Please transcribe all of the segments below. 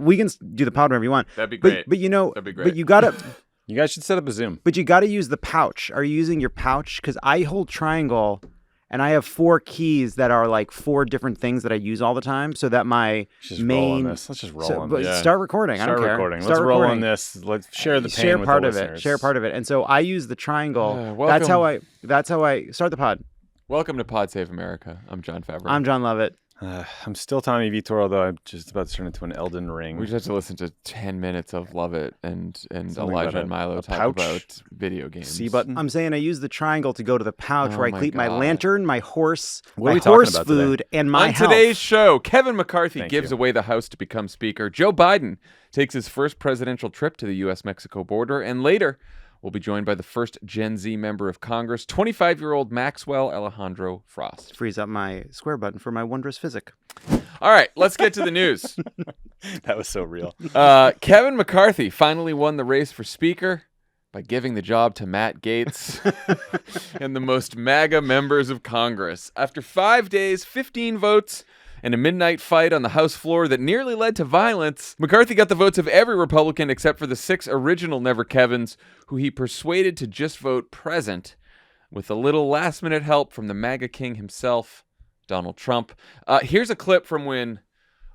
we can do the pod whenever you want. That'd be great. But That'd be great. But you gotta. You guys should set up a Zoom. But you gotta use the pouch. Are you using your pouch? Because I hold triangle, and I have 4 keys that are like 4 different things that I use all the time. So that my roll on this. Let's just roll on this. Start recording. I don't care. Let's roll on this. Let's share the pain share with part the of listeners. it. Share part of it. And so I use the triangle. Welcome. That's how I start the pod. Welcome to Pod Save America. I'm Jon Favreau. I'm Jon Lovett. I'm still Tommy Vietor, although I'm just about to turn into an Elden Ring. We just have to listen to 10 minutes of Lovett and Something Elijah about and Milo talk pouch? about video games. C button. I'm saying I use the triangle to go to the pouch where I my keep my God. lantern, my horse, What are my we talking horse about food, and my On health. today's show, Kevin McCarthy Thank gives you. away the House to become Speaker. Joe Biden takes his first presidential trip to the U.S.-Mexico border. And later, we'll be joined by the first Gen Z member of Congress, 25-year-old Maxwell Alejandro Frost. Frees up my square button for my wondrous physic. All right, let's get to the news. That was so real. Kevin McCarthy finally won the race for Speaker by giving the job to Matt Gaetz and the most MAGA members of Congress. After 5 days, 15 votes, and a midnight fight on the House floor that nearly led to violence, McCarthy got the votes of every Republican except for the 6 original Never Kevins, who he persuaded to just vote present, with a little last-minute help from the MAGA king himself, Donald Trump. Here's a clip from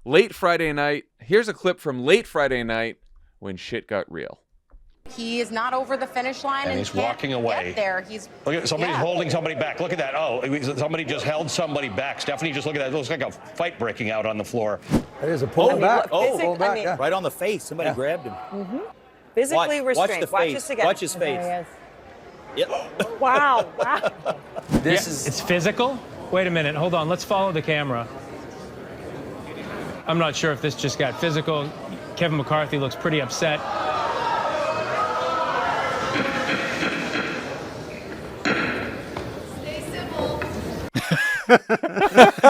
late Friday night when shit got real. He is not over the finish line And and he's can't walking away. Get there. He's Look at somebody's holding somebody back. Look at that. Oh, somebody just held somebody back. Stephanie, just look at that. It looks like a fight breaking out on the floor. There's a pull back. Oh, back, yeah. right on the face. Somebody grabbed him. Physically Watch restrained. the face. this again. Watch his face. There Yep. Wow. This is. It's physical? Wait a minute, hold on, let's follow the camera. I'm not sure if this just got physical. Kevin McCarthy looks pretty upset.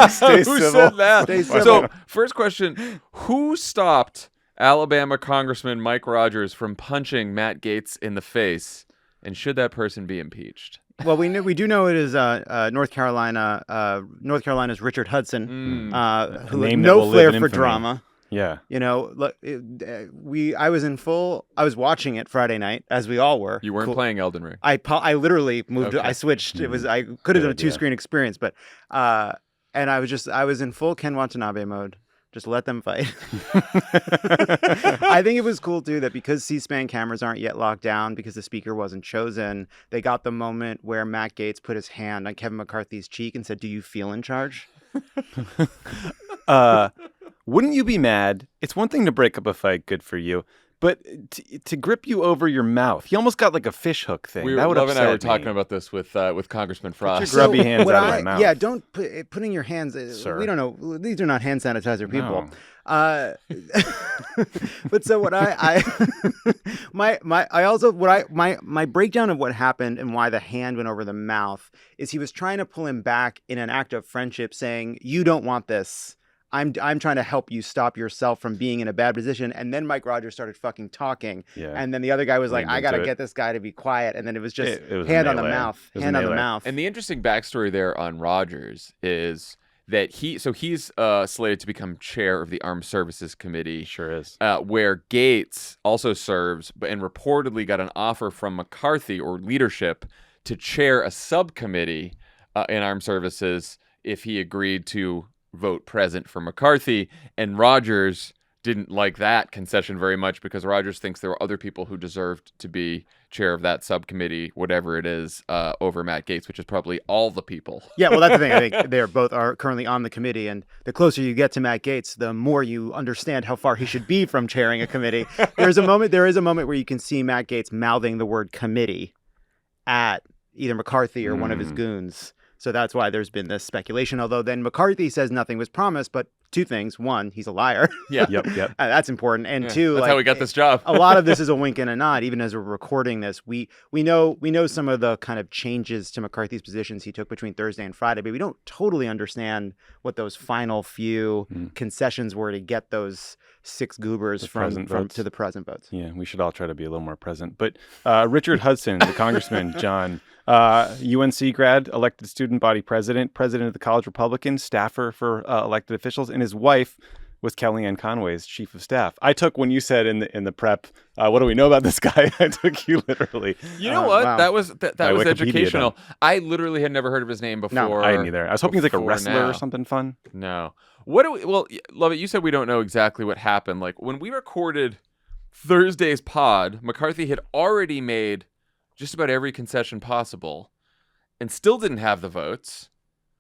Stay Who civil. said that? Stay civil. So, first question, who stopped Alabama Congressman Mike Rogers from punching Matt Gaetz in the face, and should that person be impeached? Well, we do know it is North Carolina. North Carolina's Richard Hudson, who had name that no will live flair in for infamy. drama. Yeah. You know, look, I was watching it Friday night, as we all were. You weren't Cool. playing Elden Ring. I literally moved. Okay. I switched. It was I could have done a 2-screen experience, but and I was in full Ken Watanabe mode. Just let them fight. I think it was cool too that because C-SPAN cameras aren't yet locked down because the speaker wasn't chosen, they got the moment where Matt Gaetz put his hand on Kevin McCarthy's cheek and said, "Do you feel in charge?" Wouldn't you be mad? It's one thing to break up a fight, good for you. But to grip you over your mouth, he almost got like a fish hook thing. That would Love upset and I were me. talking about this with Congressman Frost. your grubby hands what out of my mouth. Yeah, don't putting your hands. Sir. We don't know. These are not hand sanitizer people. No. But so what my breakdown of what happened and why the hand went over the mouth is he was trying to pull him back in an act of friendship, saying, "You don't want this. I'm trying to help you stop yourself from being in a bad position." And then Mike Rogers started fucking talking. Yeah. And then the other guy was like, Leaned "I got to into it. get this guy to be quiet." And then it was just It was hand a on the melee. mouth. It was a Hand on the melee. mouth. And the interesting backstory there on Rogers is that he's slated to become chair of the Armed Services Committee. Sure is. Where Gaetz also serves, and reportedly got an offer from McCarthy or leadership to chair a subcommittee in Armed Services if he agreed to vote present for McCarthy. And Rogers didn't like that concession very much because Rogers thinks there were other people who deserved to be chair of that subcommittee, whatever it is, over Matt Gaetz, which is probably all the people. Yeah, well, that's the thing. I think they're both are currently on the committee, and the closer you get to Matt Gaetz, the more you understand how far he should be from chairing a committee. There is a moment where you can see Matt Gaetz mouthing the word committee at either McCarthy or one of his goons. So that's why there's been this speculation. Although then McCarthy says nothing was promised, but 2 things: 1, he's a liar. Yeah. Yep. That's important. And 2, that's how we got this job. A lot of this is a wink and a nod. Even as we're recording this, we know some of the kind of changes to McCarthy's positions he took between Thursday and Friday, but we don't totally understand what those final few concessions were to get those 6 goobers from to the present votes. Yeah, we should all try to be a little more present. But Richard Hudson, the congressman, John, UNC grad, elected student body president of the College Republicans, staffer for elected officials, and his wife, was Kellyanne Conway's chief of staff. I took when you said in the prep, what do we know about this guy? I took you literally. You know what? Wow. That was Wikipedia educational. them. I literally had never heard of his name before. No, I didn't either. I was hoping he's like a before wrestler now. or something fun. No. What do we? Well, Lovett, you said we don't know exactly what happened. Like when we recorded Thursday's pod, McCarthy had already made just about every concession possible, and still didn't have the votes.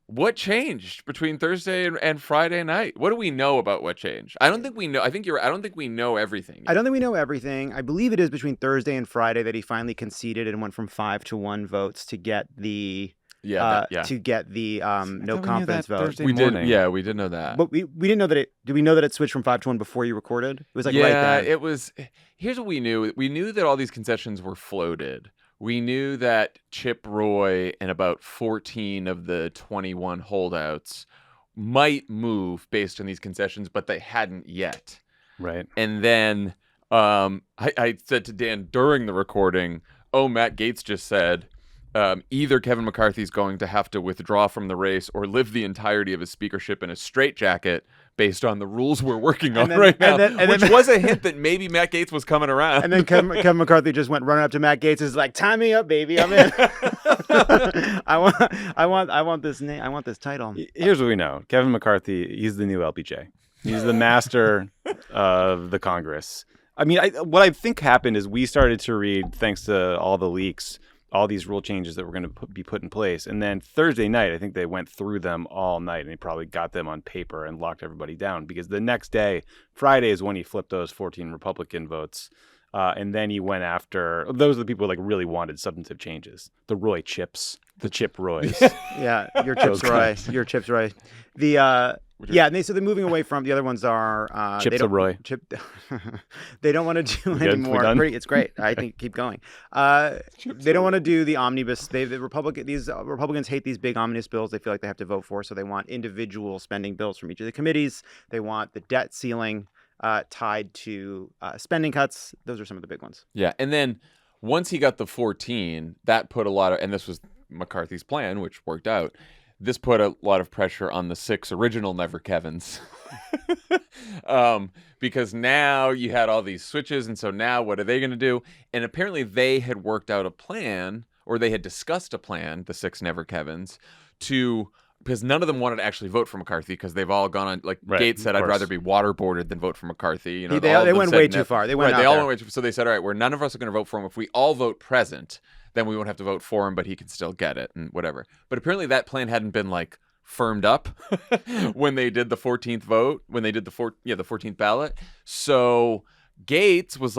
What changed between Thursday and Friday night? What do we know about what changed? I don't think we know. I don't think we know everything. I don't think we know everything. I believe it is between Thursday and Friday that he finally conceded and went from 5-1 votes to get the no confidence vote. Thursday We morning. did. Yeah, we did know that. But we didn't know that it. Did we know that it switched from 5-1 before you recorded? It was like right then. It was. Here's what we knew. We knew that all these concessions were floated. We knew that Chip Roy and about 14 of the 21 holdouts might move based on these concessions, but they hadn't yet. Right. And then I said to Dan during the recording, Matt Gaetz just said, either Kevin McCarthy's going to have to withdraw from the race or live the entirety of his speakership in a straitjacket based on the rules we're working on right now, which was a hint that maybe Matt Gaetz was coming around. And then Kevin McCarthy just went running up to Matt Gaetz. Is like, tie me up, baby. I'm in. I want this name. I want this title. Here's what we know: Kevin McCarthy. He's the new LBJ. He's the master of the Congress. I mean, what I think happened is we started to read, thanks to all the leaks, all these rule changes that were going to be put in place. And then Thursday night, I think they went through them all night and they probably got them on paper and locked everybody down, because the next day, Friday, is when he flipped those 14 Republican votes. And then he went after, those are the people who really wanted substantive changes. The Roy Chips, the Chip Roys. Yeah, your Chips Roy. Your Chips Roy. And so they're moving away from the other ones are Chips Roy. They don't want to do We anymore. done? It's great. I think keep going. They don't want to do the omnibus. These Republicans hate these big omnibus bills. They feel like they have to vote for. So they want individual spending bills from each of the committees. They want the debt ceiling tied to spending cuts. Those are some of the big ones. Yeah, and then once he got the 14, that put a lot of, and this was McCarthy's plan, which worked out. This put a lot of pressure on the 6 original Never Kevins. Because now you had all these switches, and so now what are they going to do? And apparently they had worked out a plan, or they had discussed a plan, the 6 Never Kevins, because none of them wanted to actually vote for McCarthy, because they've all gone on, like Gaetz said, I'd rather be waterboarded than vote for McCarthy. You know, they went way too far. They went all went way too far. So they said, all right, none of us are going to vote for him. If we all vote present, then we won't have to vote for him, but he can still get it and whatever. But apparently that plan hadn't been firmed up when they did the 14th vote, when they did the 14th ballot. So Gaetz was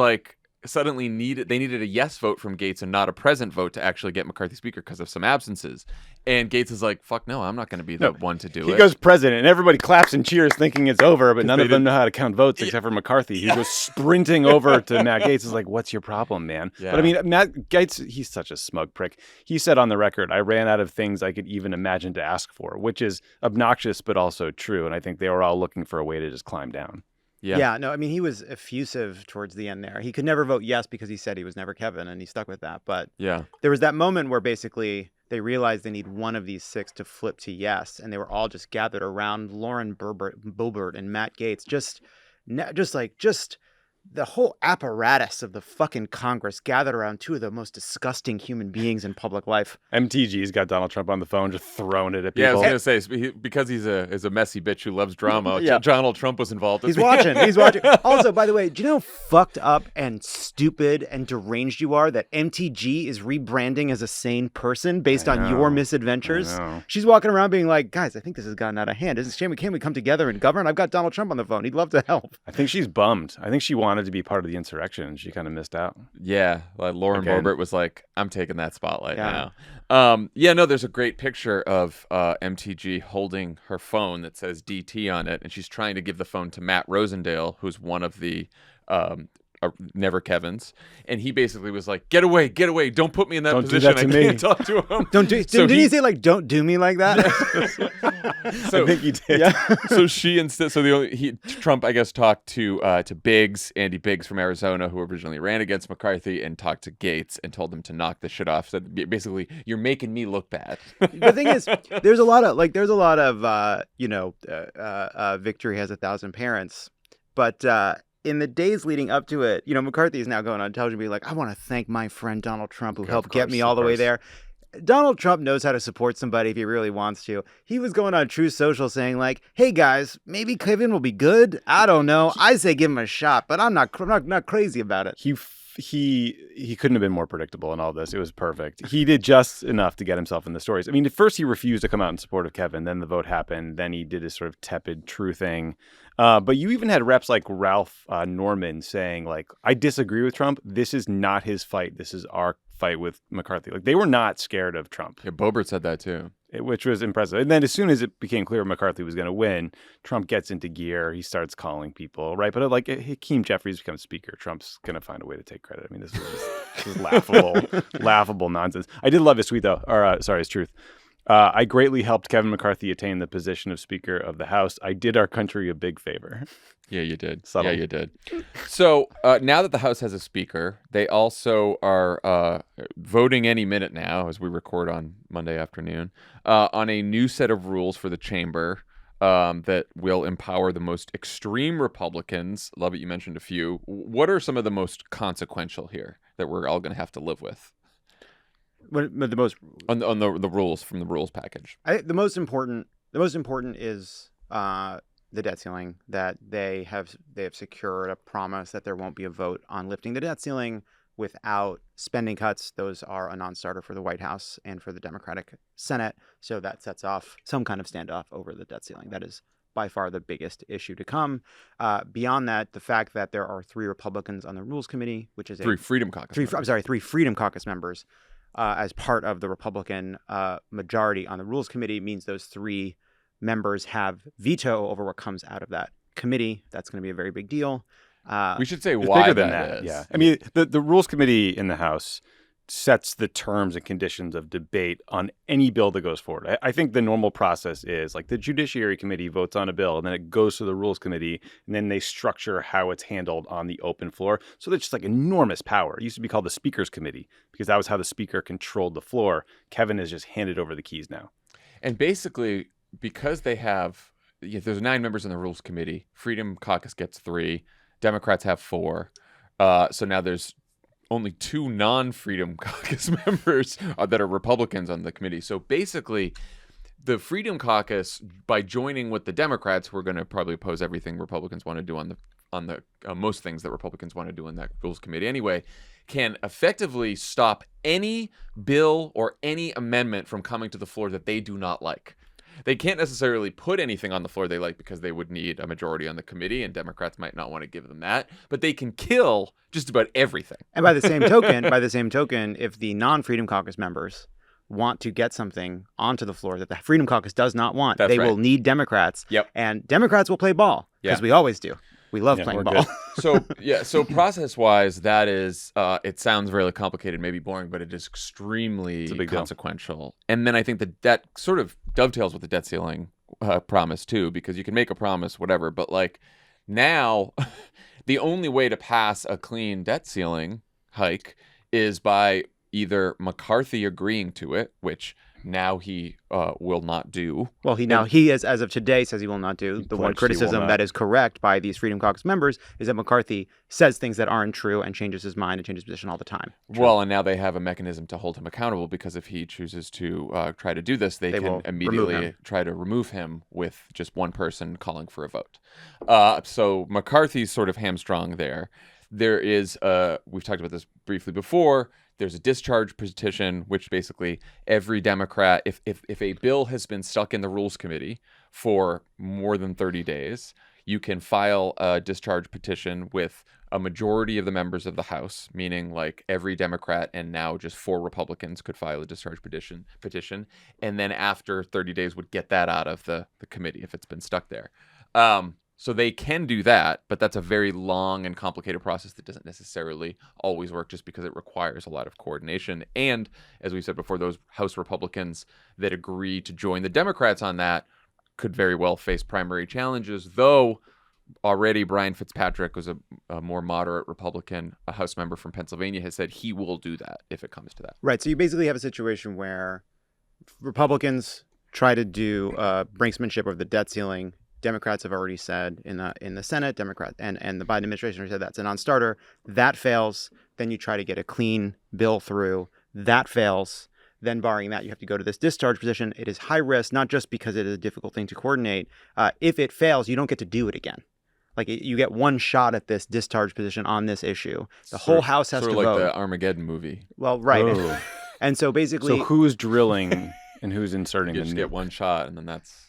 suddenly they needed a yes vote from Gaetz and not a present vote to actually get McCarthy speaker because of some absences. And Gaetz is like, fuck no, I'm not going to be the one to do it. He goes president, and everybody claps and cheers thinking it's over, but none of them know how to count votes except for McCarthy. He goes sprinting over to Matt Gaetz. Is like, what's your problem, man? Yeah. But I mean, Matt Gaetz, he's such a smug prick. He said on the record, I ran out of things I could even imagine to ask for, which is obnoxious but also true. And I think they were all looking for a way to just climb down. Yeah, no, I mean, he was effusive towards the end there. He could never vote yes because he said he was never Kevin, and he stuck with that. But there was that moment where basically they realized they need one of these 6 to flip to yes, and they were all just gathered around Lauren Boebert and Matt Gaetz, just the whole apparatus of the fucking Congress gathered around 2 of the most disgusting human beings in public life. MTG's got Donald Trump on the phone, just throwing it at people. Yeah, I was going to say, because he's a messy bitch who loves drama, Donald Trump was involved. He's watching. Also, by the way, do you know how fucked up and stupid and deranged you are that MTG is rebranding as a sane person based on your misadventures? She's walking around being like, guys, I think this has gotten out of hand. Can't we come together and govern? I've got Donald Trump on the phone. He'd love to help. I think she's bummed. I think she wanted to be part of the insurrection, and she kind of missed out. Yeah, Lauren Boebert was like, I'm taking that spotlight now. There's a great picture of MTG holding her phone that says DT on it, and she's trying to give the phone to Matt Rosendale, who's one of the never Kevin's, and he basically was like, "Get away, don't put me in that Don't do position. that to I me." can't talk to him." Didn't he say like, don't do me like that? So I think he did. Yeah. so she instead, so Trump, I guess, talked to Andy Biggs from Arizona, who originally ran against McCarthy, and talked to Gates and told him to knock the shit off. Said basically, "You're making me look bad." The thing is, there's a lot of victory has 1,000 parents, but in the days leading up to it, McCarthy is now going on television being like, I want to thank my friend Donald Trump who helped get me all the way there. Donald Trump knows how to support somebody if he really wants to. He was going on Truth Social saying like, hey guys, maybe Kevin will be good. I don't know. I say give him a shot, but I'm not crazy about it. He couldn't have been more predictable in all this. It was perfect. He did just enough to get himself in the stories. I mean, at first he refused to come out in support of Kevin. Then the vote happened. Then he did his sort of tepid true thing. But you even had reps like Ralph Norman saying, like, I disagree with Trump. This is not his fight. This is our fight with McCarthy. Like, they were not scared of Trump. Yeah, Boebert said that too. Which was impressive. And then as soon as it became clear McCarthy was going to win, Trump gets into gear. He starts calling people, right? But like Hakeem Jeffries becomes speaker. Trump's going to find a way to take credit. I mean, this is laughable nonsense. I did love his tweet, though. His truth. I greatly helped Kevin McCarthy attain the position of Speaker of the House. I did our country a big favor. Yeah, you did. Subtle. Yeah, you did. So now that the House has a speaker, they also are voting any minute now, as we record on Monday afternoon, on a new set of rules for the chamber that will empower the most extreme Republicans. Love it, you mentioned a few. What are some of the most consequential here that we're all going to have to live with? But the most on the rules from the rules package. The most important is the debt ceiling, that they have secured a promise that there won't be a vote on lifting the debt ceiling without spending cuts. Those are a non-starter for the White House and for the Democratic Senate. So that sets off some kind of standoff over the debt ceiling. That is by far the biggest issue to come. Beyond that, the fact that there are 3 Republicans on the Rules Committee, which is three Freedom Caucus members as part of the Republican majority on the Rules Committee, means those 3 members have veto over what comes out of that committee. That's going to be a very big deal. We should say It's why bigger than that is. Yeah. I mean, the Rules Committee in the House sets the terms and conditions of debate on any bill that goes forward. I think the normal process is like the Judiciary Committee votes on a bill and then it goes to the Rules Committee and then they structure how it's handled on the open floor. So there's just like enormous power. It used to be called the Speaker's Committee because that was how the Speaker controlled the floor. Kevin has just handed over the keys now. And basically, because they have, there's 9 members in the Rules Committee. Freedom Caucus gets 3. Democrats have 4. So now there's only 2 non-Freedom Caucus members that are Republicans on the committee. So basically, the Freedom Caucus, by joining with the Democrats, who are going to probably oppose everything Republicans want to do on the most things that Republicans want to do in that Rules Committee anyway, can effectively stop any bill or any amendment from coming to the floor that they do not like. They can't necessarily put anything on the floor they like because they would need a majority on the committee, and Democrats might not want to give them that. But they can kill just about everything. And by the same token, if the non-Freedom Caucus members want to get something onto the floor that the Freedom Caucus does not want, That's they right. will need Democrats. Yep. And Democrats will play ball because we always do. We love playing ball. So process-wise, that is, it sounds really complicated, maybe boring, but it is extremely consequential. And then I think that sort of dovetails with the debt ceiling promise too, because you can make a promise, whatever, but like now, the only way to pass a clean debt ceiling hike is by either McCarthy agreeing to it, which now he will not do. Well, he as of today says he will not do. The one criticism that is correct by these Freedom Caucus members is that McCarthy says things that aren't true and changes his mind and changes position all the time. Well, and now they have a mechanism to hold him accountable because if he chooses to try to do this, they can immediately try to remove him with just one person calling for a vote. So McCarthy's sort of hamstrung there. There is, we've talked about this briefly before, there's a discharge petition, which basically every Democrat, if a bill has been stuck in the Rules Committee for more than 30 days, you can file a discharge petition with a majority of the members of the House, meaning like every Democrat and now just 4 Republicans could file a discharge petition. And then after 30 days would get that out of the committee if it's been stuck there. So they can do that, but that's a very long and complicated process that doesn't necessarily always work just because it requires a lot of coordination. And as we said before, those House Republicans that agree to join the Democrats on that could very well face primary challenges, though already Brian Fitzpatrick was a more moderate Republican, a House member from Pennsylvania, has said he will do that if it comes to that. Right. So you basically have a situation where Republicans try to do brinksmanship of the debt ceiling. Democrats have already said in the Senate, Democrat and the Biden administration already said that's a non-starter. That fails. Then you try to get a clean bill through. That fails. Then barring that, you have to go to this discharge position. It is high risk, not just because it is a difficult thing to coordinate. If it fails, you don't get to do it again. Like you get one shot at this discharge position on this issue. The whole House has to vote. Sort of like the Armageddon movie. Well, right. Oh. And so basically, So who's drilling and who's inserting You the just nuke? get one shot, and then that's...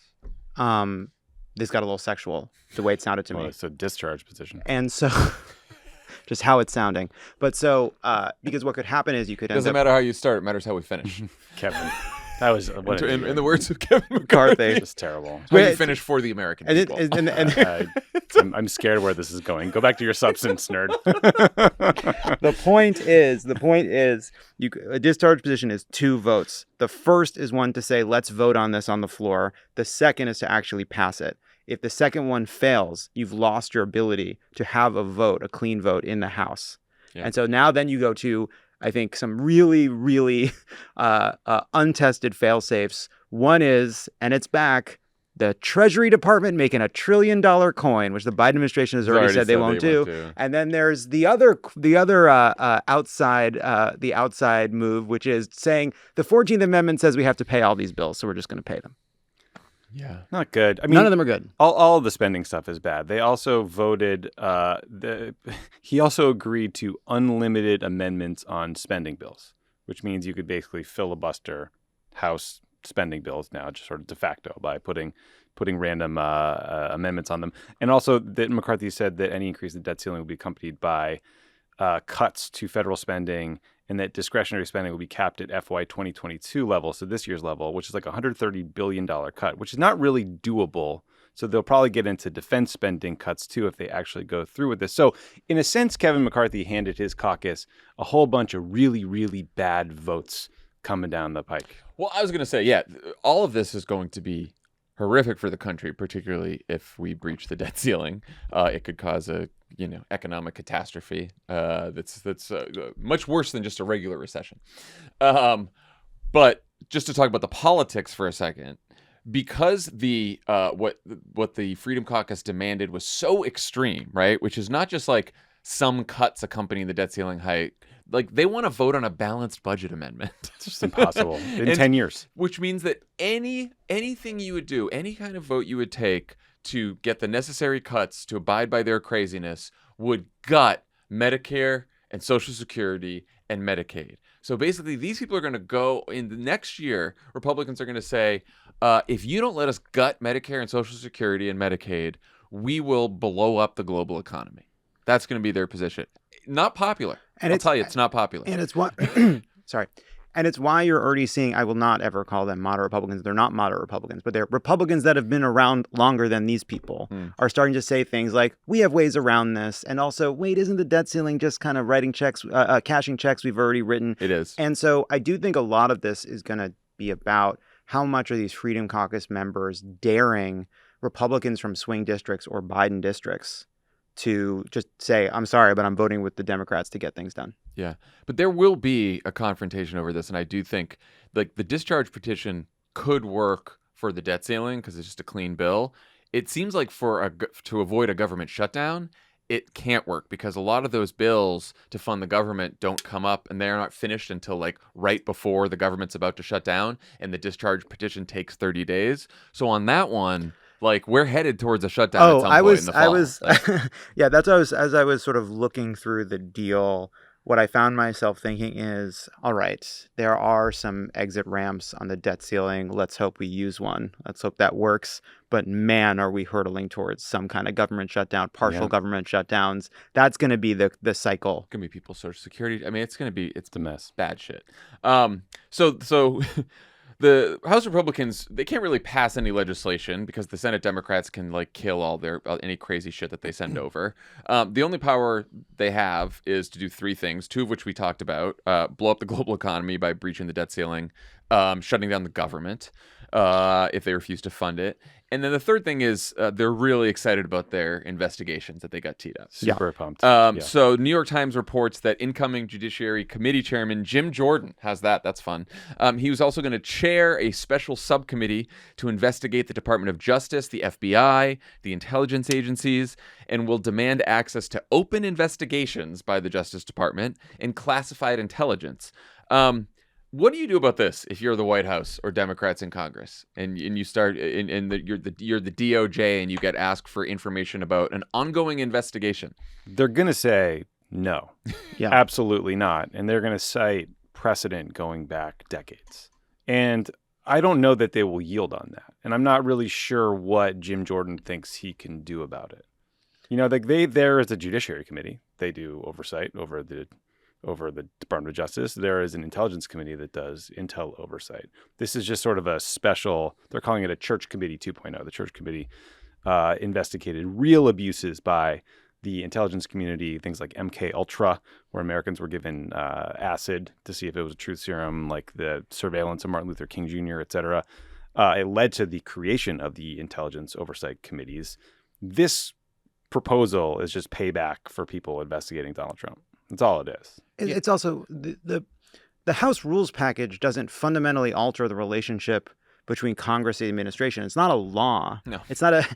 this got a little sexual, the way it sounded to Well, me. it's a discharge position. And so, just how it's sounding. But so, because what could happen is you could end Doesn't up matter how you start, it matters how we finish. Kevin, that was what In the words of Kevin McCarthy, just terrible. how you Wait, finish for the American and, people. I'm scared where this is going. Go back to your substance, nerd. the point is, a discharge position is 2 votes. The first is one to say, let's vote on this on the floor. The second is to actually pass it. If the second one fails, you've lost your ability to have a vote, a clean vote in the House. Yeah. And so now then you go to, I think, some really, really untested fail-safes. One is, and it's back, the Treasury Department making $1 trillion coin, which the Biden administration has already said they won't do. And then there's the other outside move, which is saying the 14th Amendment says we have to pay all these bills, so we're just going to pay them. Yeah. Not good. I mean, None of them are good. All of the spending stuff is bad. They also voted. He also agreed to unlimited amendments on spending bills, which means you could basically filibuster House spending bills now, just sort of de facto, by putting random amendments on them. And also that McCarthy said that any increase in the debt ceiling will be accompanied by cuts to federal spending, and that discretionary spending will be capped at FY 2022 level, so this year's level, which is like a $130 billion cut, which is not really doable. So they'll probably get into defense spending cuts too if they actually go through with this. So in a sense, Kevin McCarthy handed his caucus a whole bunch of really, really bad votes coming down the pike. Well, I was going to say, yeah, all of this is going to be horrific for the country, particularly if we breach the debt ceiling. It could cause a economic catastrophe that's much worse than just a regular recession. But just to talk about the politics for a second, because the what the Freedom Caucus demanded was so extreme, right? Which is not just like some cuts accompanying the debt ceiling hike. Like they want to vote on a balanced budget amendment. It's just impossible in 10 years. Which means that anything you would do, any kind of vote you would take to get the necessary cuts to abide by their craziness would gut Medicare and Social Security and Medicaid. So basically, these people are going to go in the next year. Republicans are going to say, if you don't let us gut Medicare and Social Security and Medicaid, we will blow up the global economy. That's going to be their position. Not popular. And I'll tell you, it's not popular. And it's what, sorry. And it's why you're already seeing, I will not ever call them moderate Republicans. They're not moderate Republicans, but they're Republicans that have been around longer than these people are starting to say things like, we have ways around this. And also, wait, isn't the debt ceiling just kind of writing checks, cashing checks we've already written? It is. And so I do think a lot of this is going to be about how much are these Freedom Caucus members daring Republicans from swing districts or Biden districts to just say, I'm sorry, but I'm voting with the Democrats to get things done. Yeah, but there will be a confrontation over this, and I do think like the discharge petition could work for the debt ceiling because it's just a clean bill. It seems like to avoid a government shutdown, it can't work because a lot of those bills to fund the government don't come up, and they're not finished until like right before the government's about to shut down, and the discharge petition takes 30 days. So on that one, like we're headed towards a shutdown at some point in the fall. Yeah, that's what as I was sort of looking through the deal, what I found myself thinking is, all right, there are some exit ramps on the debt ceiling. Let's hope we use one. Let's hope that works. But man, are we hurtling towards some kind of government shutdown, partial government shutdowns. That's going to be the cycle. It's going to be people's Social Security. I mean, it's the mess. Bad shit. So the House Republicans, they can't really pass any legislation because the Senate Democrats can like kill all their any crazy shit that they send over. The only power they have is to do three things, two of which we talked about: blow up the global economy by breaching the debt ceiling, shutting down the government if they refuse to fund it, and then the third thing is they're really excited about their investigations that they got teed up. Super pumped. So New York Times reports that incoming Judiciary Committee Chairman Jim Jordan has that. That's fun. He was also going to chair a special subcommittee to investigate the Department of Justice, the FBI, the intelligence agencies, and will demand access to open investigations by the Justice Department and classified intelligence. What do you do about this if you're the White House or Democrats in Congress and you start you're the DOJ and you get asked for information about an ongoing investigation? They're going to say no. Yeah. Absolutely not. And they're going to cite precedent going back decades. And I don't know that they will yield on that. And I'm not really sure what Jim Jordan thinks he can do about it. You know, like there is a Judiciary Committee. They do oversight over the Department of Justice. There is an intelligence committee that does intel oversight. This is just sort of a special, they're calling it a Church Committee 2.0. The Church Committee investigated real abuses by the intelligence community, things like MK Ultra, where Americans were given acid to see if it was a truth serum, like the surveillance of Martin Luther King Jr., et cetera. It led to the creation of the intelligence oversight committees. This proposal is just payback for people investigating Donald Trump. That's all it is. It's also the House rules package doesn't fundamentally alter the relationship between Congress and the administration. It's not a law. No. It's not a.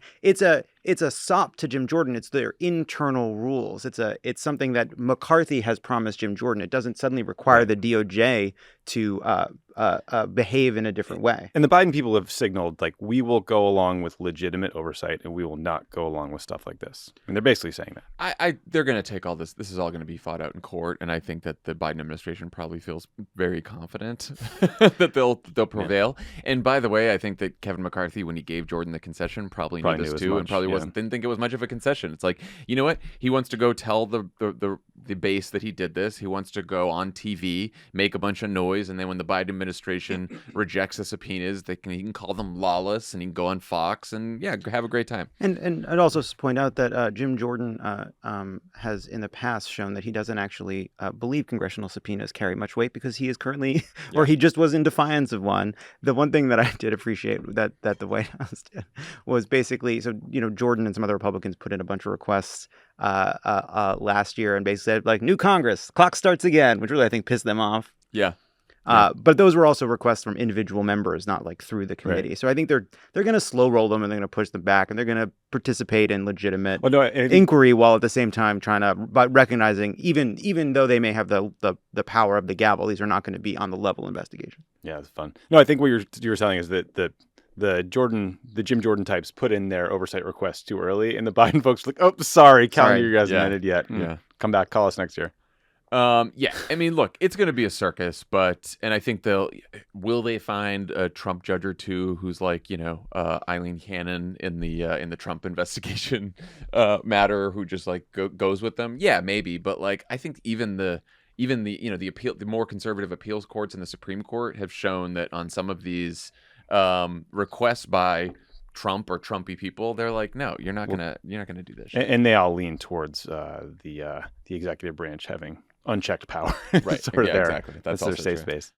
It's a sop to Jim Jordan. It's their internal rules. It's something that McCarthy has promised Jim Jordan. It doesn't suddenly require the DOJ to behave in a different way. And the Biden people have signaled, like, we will go along with legitimate oversight and we will not go along with stuff like this. I mean, they're basically saying that. They're going to take all this. This is all going to be fought out in court, and I think that the Biden administration probably feels very confident that they'll prevail. Yeah. And by the way, I think that Kevin McCarthy, when he gave Jordan the concession, probably knew this too, and probably didn't think it was much of a concession. It's like, you know what? He wants to go tell the base that he did this. He wants to go on TV, make a bunch of noise, and then when the Biden administration rejects the subpoenas, he can call them lawless, and he can go on Fox and have a great time. And I'd also point out that Jim Jordan has in the past shown that he doesn't actually believe congressional subpoenas carry much weight because he is currently, or he just was in defiance of one. The one thing that I did appreciate that the White House did was basically, so Jordan and some other Republicans put in a bunch of requests last year and basically said, like, new Congress, clock starts again, which really I think pissed them off. Yeah. But those were also requests from individual members, not like through the committee. Right. So I think they're going to slow roll them and they're going to push them back and they're going to participate in legitimate inquiry while at the same time trying to, but recognizing even though they may have the power of the gavel, these are not going to be on the level investigation. Yeah, it's fun. No, I think what you were saying is that the Jim Jordan types put in their oversight requests too early, and the Biden folks were like, oh, sorry, calendar year hasn't ended yet. Yeah. Come back, call us next year. I mean, look, it's going to be a circus, and I think will they find a Trump judge or two who's like, Eileen Cannon in the Trump investigation matter, who just like goes with them? Yeah, maybe, but like I think even the more conservative appeals courts in the Supreme Court have shown that on some of these requests by Trump or Trumpy people, they're like, no, you're not gonna do this shit. And they all lean towards the executive branch having unchecked power. Right. Exactly. That's their also safe true. space.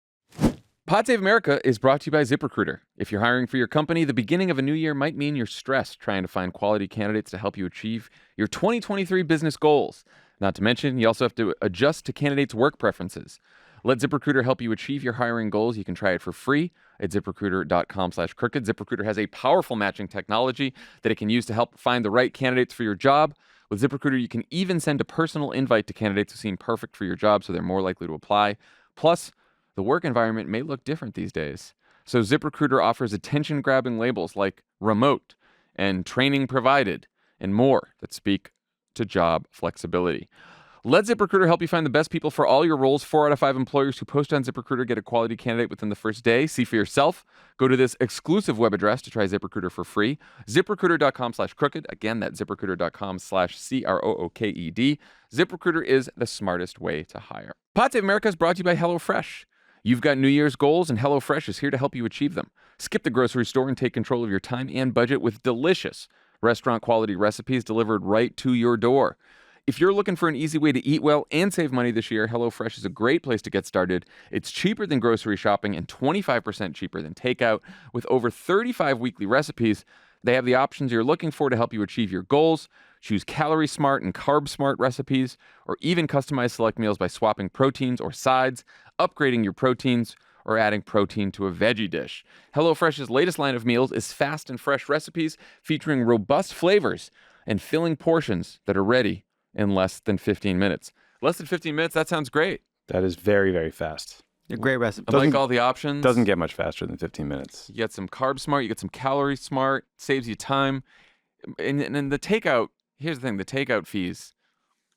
Pod Save America is brought to you by ZipRecruiter. If you're hiring for your company, the beginning of a new year might mean you're stressed trying to find quality candidates to help you achieve your 2023 business goals. Not to mention, you also have to adjust to candidates' work preferences. Let ZipRecruiter help you achieve your hiring goals. You can try it for free at ZipRecruiter.com/crooked. ZipRecruiter has a powerful matching technology that it can use to help find the right candidates for your job. With ZipRecruiter, you can even send a personal invite to candidates who seem perfect for your job, so they're more likely to apply. Plus, the work environment may look different these days. So ZipRecruiter offers attention-grabbing labels like remote and training provided and more that speak to job flexibility. Let ZipRecruiter help you find the best people for all your roles. 4 out of 5 employers who post on ZipRecruiter get a quality candidate within the first day. See for yourself. Go to this exclusive web address to try ZipRecruiter for free. ZipRecruiter.com/crooked. Again, that's ZipRecruiter.com/CROOKED. ZipRecruiter is the smartest way to hire. Pod Save America is brought to you by HelloFresh. You've got New Year's goals, and HelloFresh is here to help you achieve them. Skip the grocery store and take control of your time and budget with delicious restaurant-quality recipes delivered right to your door. If you're looking for an easy way to eat well and save money this year, HelloFresh is a great place to get started. It's cheaper than grocery shopping and 25% cheaper than takeout. With over 35 weekly recipes, they have the options you're looking for to help you achieve your goals. Choose calorie-smart and carb-smart recipes, or even customize select meals by swapping proteins or sides, upgrading your proteins, or adding protein to a veggie dish. HelloFresh's latest line of meals is fast and fresh recipes featuring robust flavors and filling portions that are ready in less than 15 minutes. Less than 15 minutes, that sounds great. That is very, very fast. A great recipe. I like all the options. Doesn't get much faster than 15 minutes. You get some carb smart, you get some calorie smart, saves you time. And the takeout, here's the thing, the takeout fees,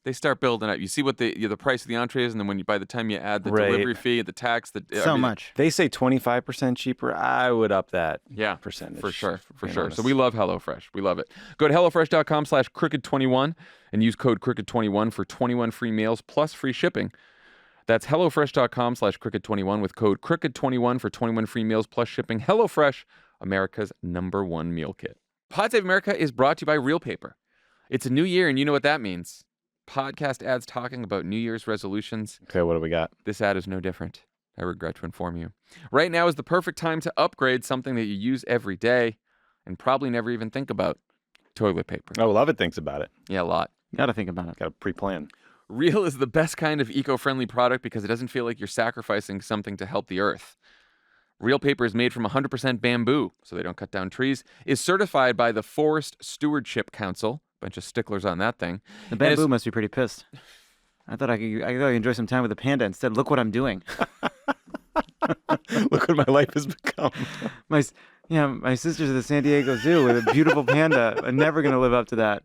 they start building up. You see what the price of the entrees, and then by the time you add the delivery fee, the tax, much. They say 25% cheaper. I would up that Yeah, percentage. for sure. Honest. So we love HelloFresh. We love it. Go to HelloFresh.com/crooked21 and use code crooked21 for 21 free meals plus free shipping. That's HelloFresh.com/crooked21 with code crooked21 for 21 free meals plus shipping. HelloFresh, America's #1 meal kit. Pod Save America is brought to you by Real Paper. It's a new year, and you know what that means. Podcast ads talking about New Year's resolutions. Okay, what do we got? This ad is no different. I regret to inform you. Right now is the perfect time to upgrade something that you use every day and probably never even think about. Toilet paper. Oh, Lovett thinks about it. Yeah, a lot. Got to think about it. Got a pre-plan. Real is the best kind of eco-friendly product because it doesn't feel like you're sacrificing something to help the earth. Real paper is made from 100% bamboo, so they don't cut down trees, is certified by the Forest Stewardship Council. Bunch of sticklers on that thing. The bamboo must be pretty pissed. I thought I could enjoy some time with the panda. Instead, look what I'm doing. Look what my life has become. My sister's at the San Diego Zoo with a beautiful panda. I'm never going to live up to that.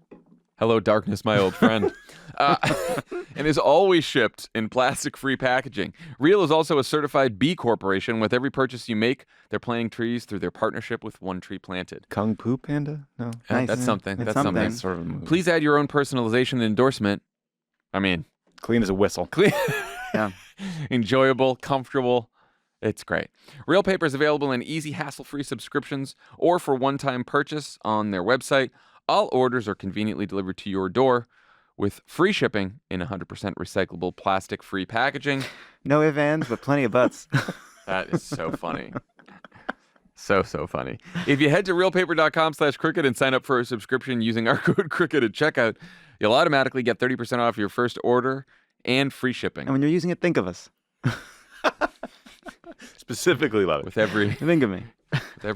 Hello, darkness, my old friend. And is always shipped in plastic-free packaging. Real is also a certified B Corporation. With every purchase you make, they're planting trees through their partnership with One Tree Planted. Kung Poo Panda? No. Nice. That's something. It's That's something. something. Sort of a movie. Please add your own personalization and endorsement. I mean, Clean as a whistle. clean, Yeah. enjoyable, comfortable. It's great. Real Paper is available in easy, hassle-free subscriptions or for one-time purchase on their website. All orders are conveniently delivered to your door with free shipping in 100% recyclable plastic-free packaging. No ifs, ands, but plenty of butts. That is so funny. So funny. If you head to realpaper.com/crooked and sign up for a subscription using our code crooked at checkout, you'll automatically get 30% off your first order and free shipping. And when you're using it, think of us. Specifically Lovett. With every Think of me.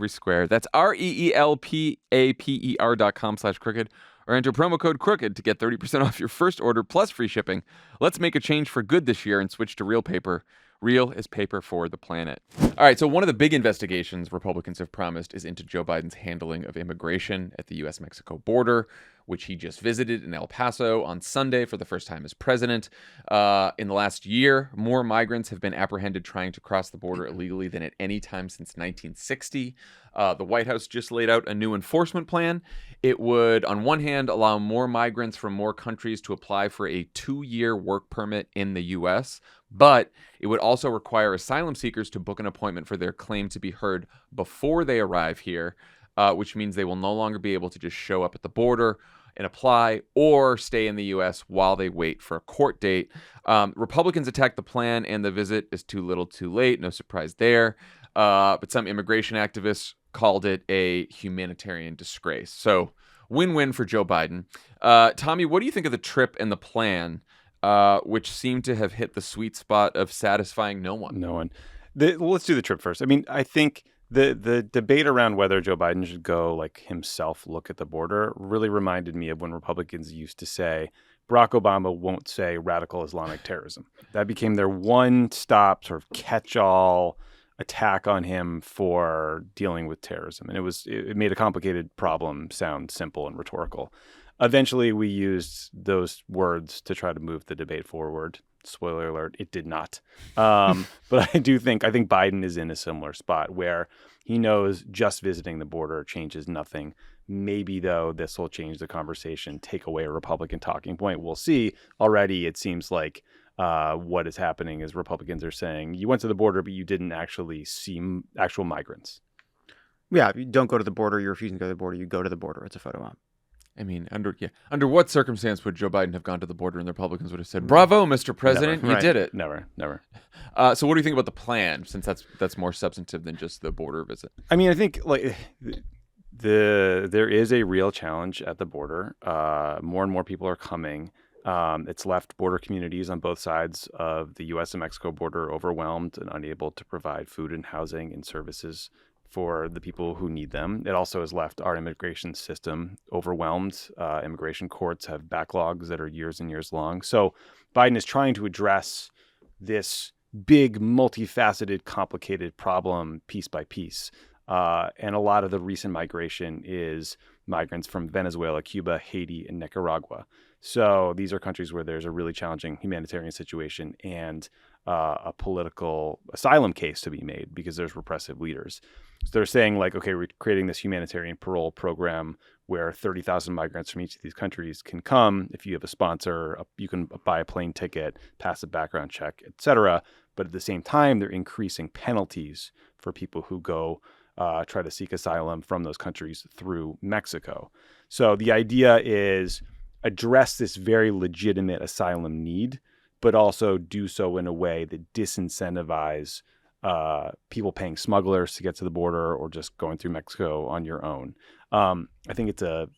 square. That's REELPAPER.com/crooked or enter promo code crooked to get 30% off your first order plus free shipping. Let's make a change for good this year and switch to Real Paper. Real is paper for the planet. All right, so one of the big investigations Republicans have promised is into Joe Biden's handling of immigration at the U.S.-Mexico border, which he just visited in El Paso on Sunday for the first time as president. In the last year, more migrants have been apprehended trying to cross the border illegally than at any time since 1960. The White House just laid out a new enforcement plan. It would, on one hand, allow more migrants from more countries to apply for a 2-year work permit in the U.S., but it would also require asylum seekers to book an appointment for their claim to be heard before they arrive here, which means they will no longer be able to just show up at the border and apply or stay in the U.S. while they wait for a court date. Republicans attacked the plan and the visit is too little too late. No surprise there. But some immigration activists called it a humanitarian disgrace. So win-win for Joe Biden. Tommy, what do you think of the trip and the plan, which seemed to have hit the sweet spot of satisfying no one? No one. Let's do the trip first. I mean, I think the debate around whether Joe Biden should go like himself look at the border really reminded me of when Republicans used to say Barack Obama won't say radical Islamic terrorism. That became their one-stop sort of catch-all attack on him for dealing with terrorism. And it made a complicated problem sound simple and rhetorical. Eventually, we used those words to try to move the debate forward. Spoiler alert, it did not. But I think Biden is in a similar spot where he knows just visiting the border changes nothing. Maybe, though, this will change the conversation, take away a Republican talking point. We'll see. Already, it seems like what is happening is Republicans are saying you went to the border, but you didn't actually see actual migrants. Yeah, you don't go to the border. You're refusing to go to the border. You go to the border. It's a photo op. I mean, under what circumstance would Joe Biden have gone to the border and the Republicans would have said, "Bravo, Mr. President, you did it"? Never. So what do you think about the plan, since that's more substantive than just the border visit? I mean, I think like there is a real challenge at the border. More and more people are coming. It's left border communities on both sides of the U.S. and Mexico border overwhelmed and unable to provide food and housing and services for the people who need them. It also has left our immigration system overwhelmed. Immigration courts have backlogs that are years and years long. So Biden is trying to address this big, multifaceted, complicated problem piece by piece. And a lot of the recent migration is migrants from Venezuela, Cuba, Haiti, and Nicaragua. So these are countries where there's a really challenging humanitarian situation and a political asylum case to be made because there's repressive leaders. So they're saying like, okay, we're creating this humanitarian parole program where 30,000 migrants from each of these countries can come. If you have a sponsor, you can buy a plane ticket, pass a background check, etc. But at the same time, they're increasing penalties for people who go try to seek asylum from those countries through Mexico. So the idea is address this very legitimate asylum need, but also do so in a way that disincentivizes people paying smugglers to get to the border or just going through Mexico on your own. I think it's a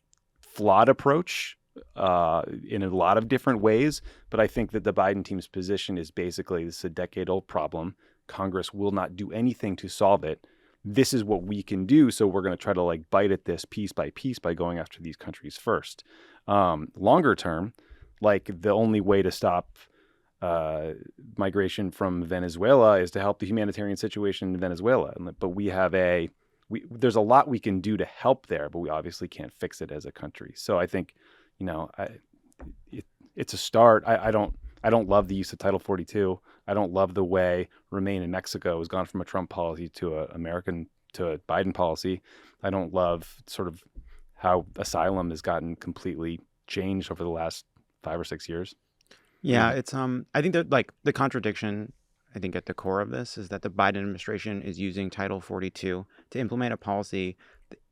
flawed approach in a lot of different ways, but I think that the Biden team's position is basically this is a decade-old problem. Congress will not do anything to solve it. This is what we can do, so we're going to try to like bite at this piece by piece by going after these countries first. Longer term, like the only way to stop migration from Venezuela is to help the humanitarian situation in Venezuela. But there's a lot we can do to help there, but we obviously can't fix it as a country. So I think, it's a start. I don't love the use of Title 42. I don't love the way Remain in Mexico has gone from a Trump policy to a Biden policy. I don't love sort of how asylum has gotten completely changed over the last 5 or 6 years. Yeah, it's I think that like the contradiction I think at the core of this is that the Biden administration is using Title 42 to implement a policy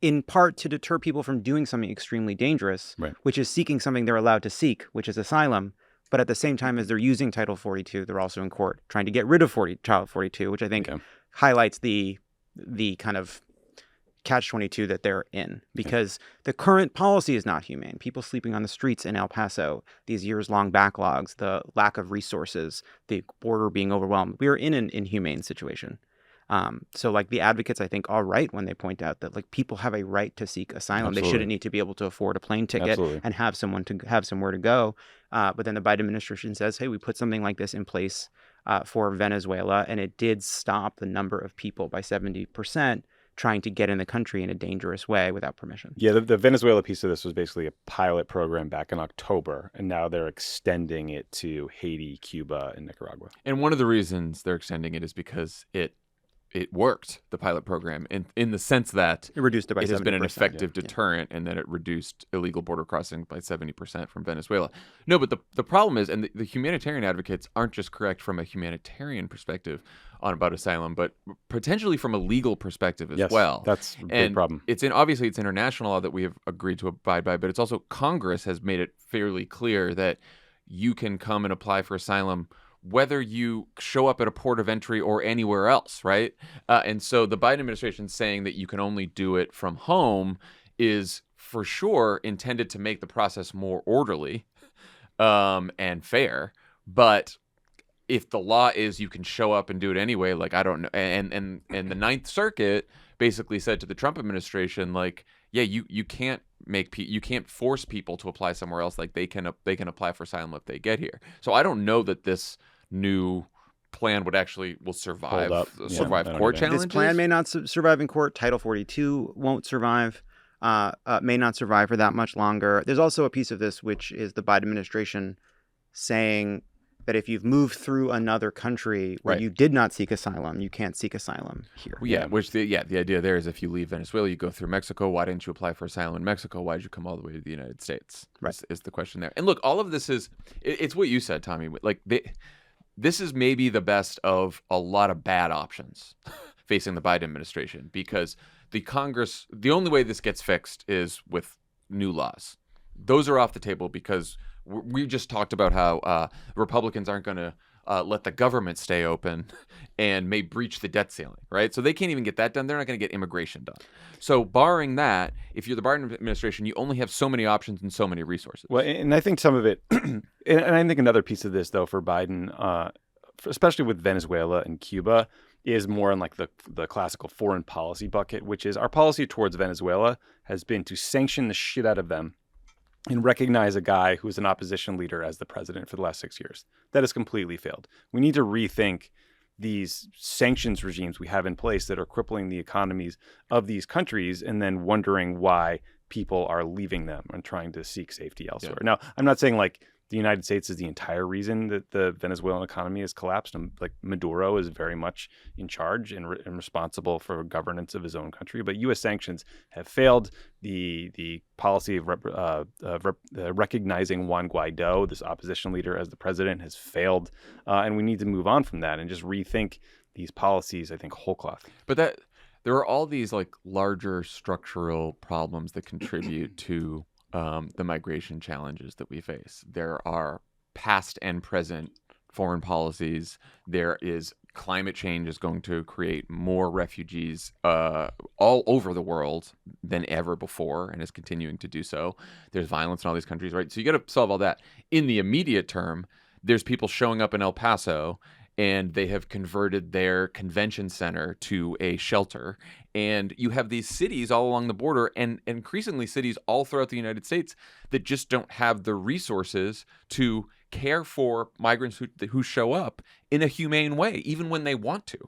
in part to deter people from doing something extremely dangerous, right, which is seeking something they're allowed to seek, which is asylum. But at the same time as they're using Title 42, they're also in court trying to get rid of Title 42, which I think highlights the kind of catch-22 that they're in, because the current policy is not humane. People sleeping on the streets in El Paso, these years-long backlogs, the lack of resources, the border being overwhelmed. We are in an inhumane situation. So like the advocates, I think, are right when they point out that like people have a right to seek asylum. Absolutely. They shouldn't need to be able to afford a plane ticket Absolutely. and have somewhere to go. But then the Biden administration says, hey, we put something like this in place for Venezuela, and it did stop the number of people by 70% trying to get in the country in a dangerous way without permission. Yeah, the Venezuela piece of this was basically a pilot program back in October, and now they're extending it to Haiti, Cuba, and Nicaragua. And one of the reasons they're extending it is because it worked, the pilot program, in the sense that It reduced it by 70%. it has been an effective deterrent, and that it reduced illegal border crossing by 70% from Venezuela. No, but the problem is, and the humanitarian advocates aren't just correct from a humanitarian perspective about asylum, but potentially from a legal perspective as well. That's a big problem. Obviously it's international law that we have agreed to abide by, but it's also Congress has made it fairly clear that you can come and apply for asylum whether you show up at a port of entry or anywhere else, right? And so the Biden administration saying that you can only do it from home is for sure intended to make the process more orderly and fair. But if the law is you can show up and do it anyway, like I don't know, and the Ninth Circuit basically said to the Trump administration, like, yeah, you can't force people to apply somewhere else. Like they can apply for asylum if they get here. So I don't know that this new plan will survive court challenges. This plan may not survive in court. Title 42 won't survive. May not survive for that much longer. There's also a piece of this which is the Biden administration saying that if you've moved through another country where Right. you did not seek asylum, you can't seek asylum here. Well, yeah, the idea there is if you leave Venezuela, you go through Mexico. Why didn't you apply for asylum in Mexico? Why did you come all the way to the United States? Right. Is the question there. And look, all of this it's what you said, Tommy. Like this is maybe the best of a lot of bad options facing the Biden administration, because the only way this gets fixed is with new laws. Those are off the table because we just talked about how Republicans aren't going to let the government stay open and may breach the debt ceiling, right? So they can't even get that done. They're not going to get immigration done. So barring that, if you're the Biden administration, you only have so many options and so many resources. Well, and I think some of it, and I think another piece of this, though, for Biden, especially with Venezuela and Cuba, is more in like the classical foreign policy bucket, which is our policy towards Venezuela has been to sanction the shit out of them and recognize a guy who is an opposition leader as the president for the last 6 years. That has completely failed. We need to rethink these sanctions regimes we have in place that are crippling the economies of these countries and then wondering why people are leaving them and trying to seek safety elsewhere. Yeah. Now, I'm not saying like the United States is the entire reason that the Venezuelan economy has collapsed. And like Maduro is very much in charge and responsible for governance of his own country. But U.S. sanctions have failed. The policy of recognizing Juan Guaido, this opposition leader, as the president has failed. And we need to move on from that and just rethink these policies, I think, whole cloth. But there are all these like larger structural problems that contribute to the migration challenges that we face. There are past and present foreign policies. There is climate change is going to create more refugees all over the world than ever before and is continuing to do so. There's violence in all these countries, right? So you got to solve all that. In the immediate term, there's people showing up in El Paso and they have converted their convention center to a shelter. And you have these cities all along the border and increasingly cities all throughout the United States that just don't have the resources to care for migrants who show up in a humane way, even when they want to.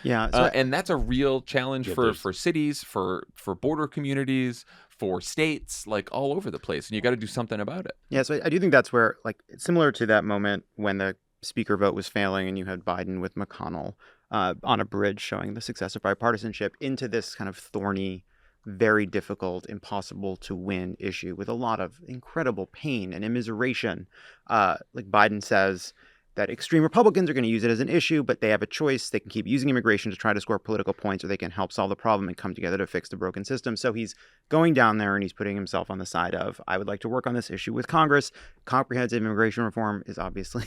Yeah, so And that's a real challenge Yeah, for cities, for border communities, for states, like all over the place. And you got to do something about it. Yeah, so I do think that's where, like, similar to that moment when the speaker vote was failing and you had Biden with McConnell on a bridge showing the success of bipartisanship into this kind of thorny, very difficult, impossible to win issue with a lot of incredible pain and immiseration. Like Biden says that extreme Republicans are going to use it as an issue, but they have a choice. They can keep using immigration to try to score political points, or they can help solve the problem and come together to fix the broken system. So he's going down there and he's putting himself on the side of, I would like to work on this issue with Congress. Comprehensive immigration reform is obviously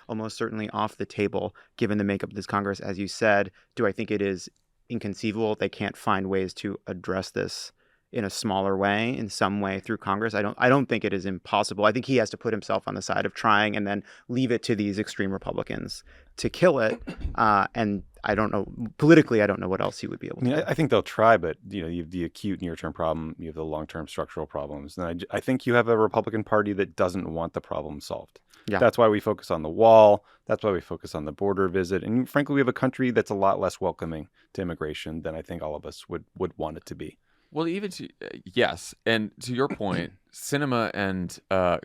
almost certainly off the table, given the makeup of this Congress. As you said, do I think it is inconceivable they can't find ways to address this in a smaller way, in some way through Congress? I don't think it is impossible. I think he has to put himself on the side of trying and then leave it to these extreme Republicans to kill it. And I don't know, politically, I don't know what else he would be able to do. I think they'll try, but you have the acute near-term problem, you have the long-term structural problems. And I think you have a Republican Party that doesn't want the problem solved. Yeah. That's why we focus on the wall. That's why we focus on the border visit. And frankly, we have a country that's a lot less welcoming to immigration than I think all of us would want it to be. Well, even yes, and to your point, Sinema and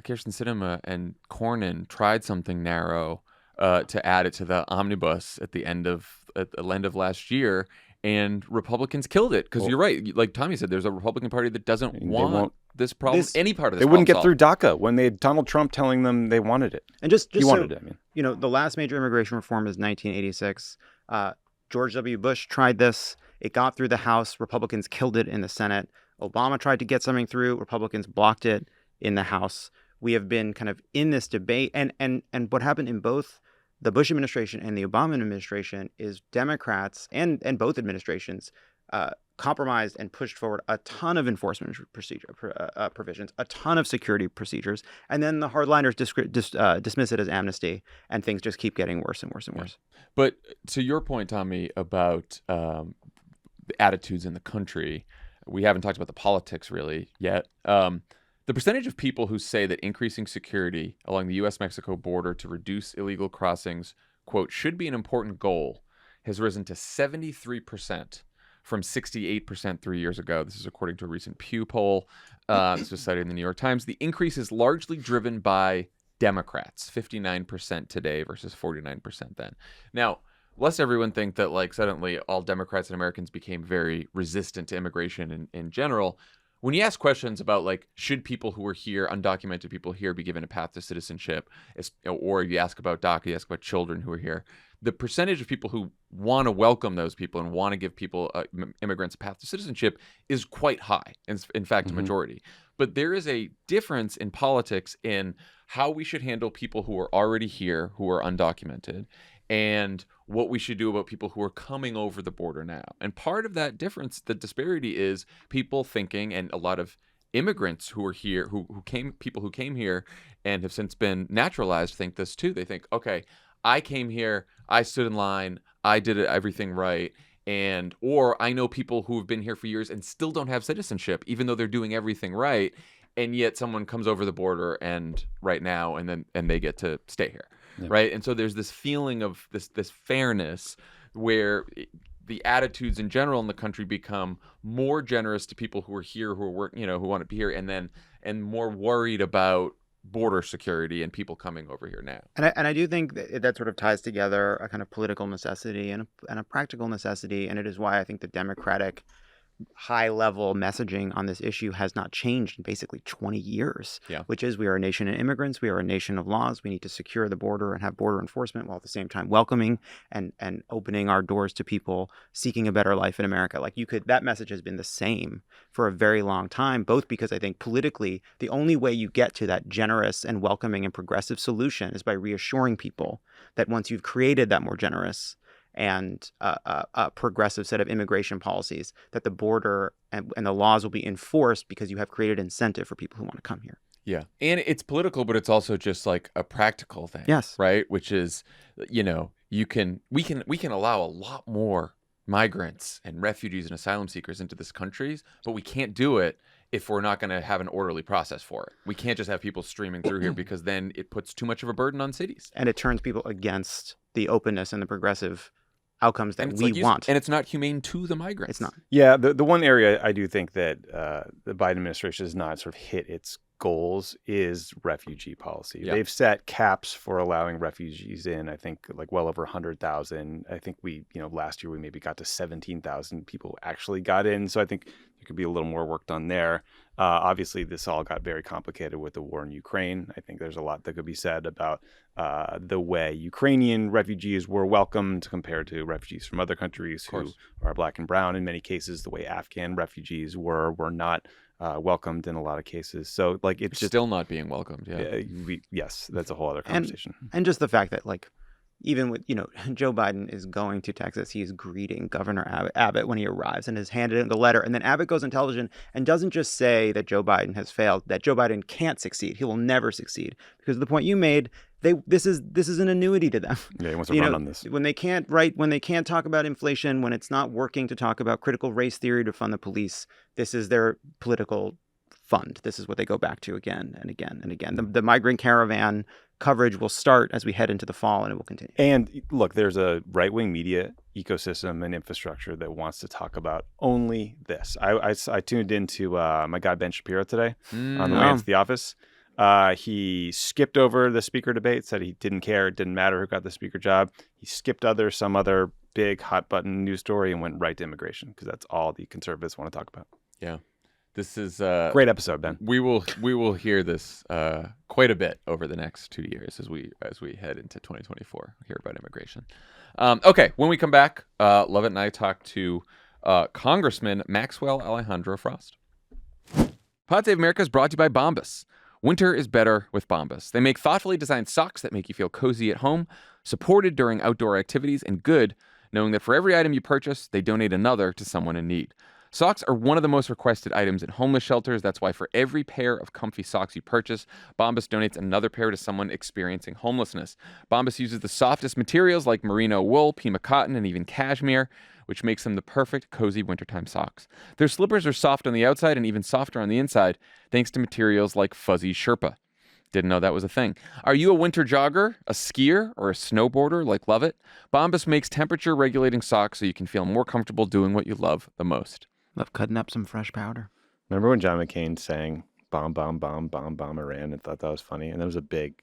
Kirsten Sinema and Cornyn tried something narrow to add it to the omnibus at the end of last year, and Republicans killed it because you're right. Like Tommy said, there's a Republican Party that doesn't want this problem, any part of this. They wouldn't get problem through DACA when they had Donald Trump telling them they wanted it. And just he wanted it. I mean, the last major immigration reform is 1986. George W. Bush tried this. It got through the House. Republicans killed it in the Senate. Obama tried to get something through. Republicans blocked it in the House. We have been kind of in this debate. And what happened in both the Bush administration and the Obama administration is Democrats and both administrations compromised and pushed forward a ton of enforcement provisions, a ton of security procedures. And then the hardliners dismiss it as amnesty, and things just keep getting worse and worse and worse. But to your point, Tommy, about the attitudes in the country, we haven't talked about the politics really yet. The percentage of people who say that increasing security along the U.S.-Mexico border to reduce illegal crossings, quote, should be an important goal, has risen to 73% from 68% 3 years ago. This is according to a recent Pew poll. This was cited in the New York Times. The increase is largely driven by Democrats, 59% today versus 49% then. Now, lest everyone think that like suddenly all Democrats and Americans became very resistant to immigration in general. When you ask questions about like, should people who are here, undocumented people here, be given a path to citizenship, or you ask about DACA, you ask about children who are here, the percentage of people who want to welcome those people and want to give people, immigrants, a path to citizenship is quite high. In fact, a majority. But there is a difference in politics in how we should handle people who are already here, who are undocumented, and what we should do about people who are coming over the border now. And part of that difference, the disparity, is people thinking, and a lot of immigrants who are here, people who came here and have since been naturalized think this too. They think, okay, I came here, I stood in line, I did everything right, or I know people who have been here for years and still don't have citizenship, even though they're doing everything right, and yet someone comes over the border and right now, and they get to stay here. Yeah. Right. And so there's this feeling of this fairness where the attitudes in general in the country become more generous to people who are here, who want to be here, and more worried about border security and people coming over here now. And I do think that sort of ties together a kind of political necessity and a practical necessity. And it is why I think the Democratic high-level messaging on this issue has not changed in basically 20 years, which is we are a nation of immigrants, we are a nation of laws, we need to secure the border and have border enforcement while at the same time welcoming and opening our doors to people seeking a better life in America. Like that message has been the same for a very long time, both because I think politically the only way you get to that generous and welcoming and progressive solution is by reassuring people that once you've created that more generous and a progressive set of immigration policies, that the border and the laws will be enforced because you have created incentive for people who want to come here. Yeah. And it's political, but it's also just like a practical thing. Yes. Right? Which is, we can allow a lot more migrants and refugees and asylum seekers into this country, but we can't do it if we're not going to have an orderly process for it. We can't just have people streaming through here because then it puts too much of a burden on cities. And it turns people against the openness and the progressive outcomes that we want. And it's not humane to the migrants. It's not. Yeah, the one area I do think that the Biden administration has not sort of hit its goals is refugee policy. Yeah. They've set caps for allowing refugees in, I think, like well over 100,000. I think last year we maybe got to 17,000 people actually got in. So I think there could be a little more work done there. Obviously, this all got very complicated with the war in Ukraine. I think there's a lot that could be said about the way Ukrainian refugees were welcomed compared to refugees from other countries who are black and brown. In many cases, the way Afghan refugees were not welcomed in a lot of cases. So like it's just still not being welcomed. Yeah. Yes, that's a whole other conversation. And just the fact that like even with, Joe Biden is going to Texas, he is greeting Governor Abbott when he arrives and has handed him the letter. And then Abbott goes on television and doesn't just say that Joe Biden has failed, that Joe Biden can't succeed. He will never succeed. Because of the point you made, this is an annuity to them. Yeah, he wants to run on this. When they can't talk about inflation, when it's not working to talk about critical race theory to fund the police, this is their political fund. This is what they go back to again and again and again. The migrant caravan coverage will start as we head into the fall, and it will continue. And look, there's a right-wing media ecosystem and infrastructure that wants to talk about only this. I tuned into my guy Ben Shapiro today on the way into the office. He skipped over the speaker debate, said he didn't care, it didn't matter who got the speaker job. He skipped some other big hot button news story and went right to immigration because that's all the conservatives want to talk about. Yeah. This is great episode, Ben. We will hear this quite a bit over the next 2 years as we head into 2024. Hear about immigration. Okay, when we come back, Lovett and I talk to Congressman Maxwell Alejandro Frost. Pod Save America is brought to you by Bombas. Winter is better with Bombas. They make thoughtfully designed socks that make you feel cozy at home, supported during outdoor activities, and good knowing that for every item you purchase, they donate another to someone in need. Socks are one of the most requested items in homeless shelters. That's why for every pair of comfy socks you purchase, Bombas donates another pair to someone experiencing homelessness. Bombas uses the softest materials like merino wool, Pima cotton, and even cashmere, which makes them the perfect cozy wintertime socks. Their slippers are soft on the outside and even softer on the inside, thanks to materials like fuzzy Sherpa. Didn't know that was a thing. Are you a winter jogger, a skier, or a snowboarder like Lovett? Bombas makes temperature-regulating socks so you can feel more comfortable doing what you love the most. Love cutting up some fresh powder. Remember when John McCain sang "Bomb, bomb, bomb, bomb, bomb Iran" and thought that was funny? And there was a big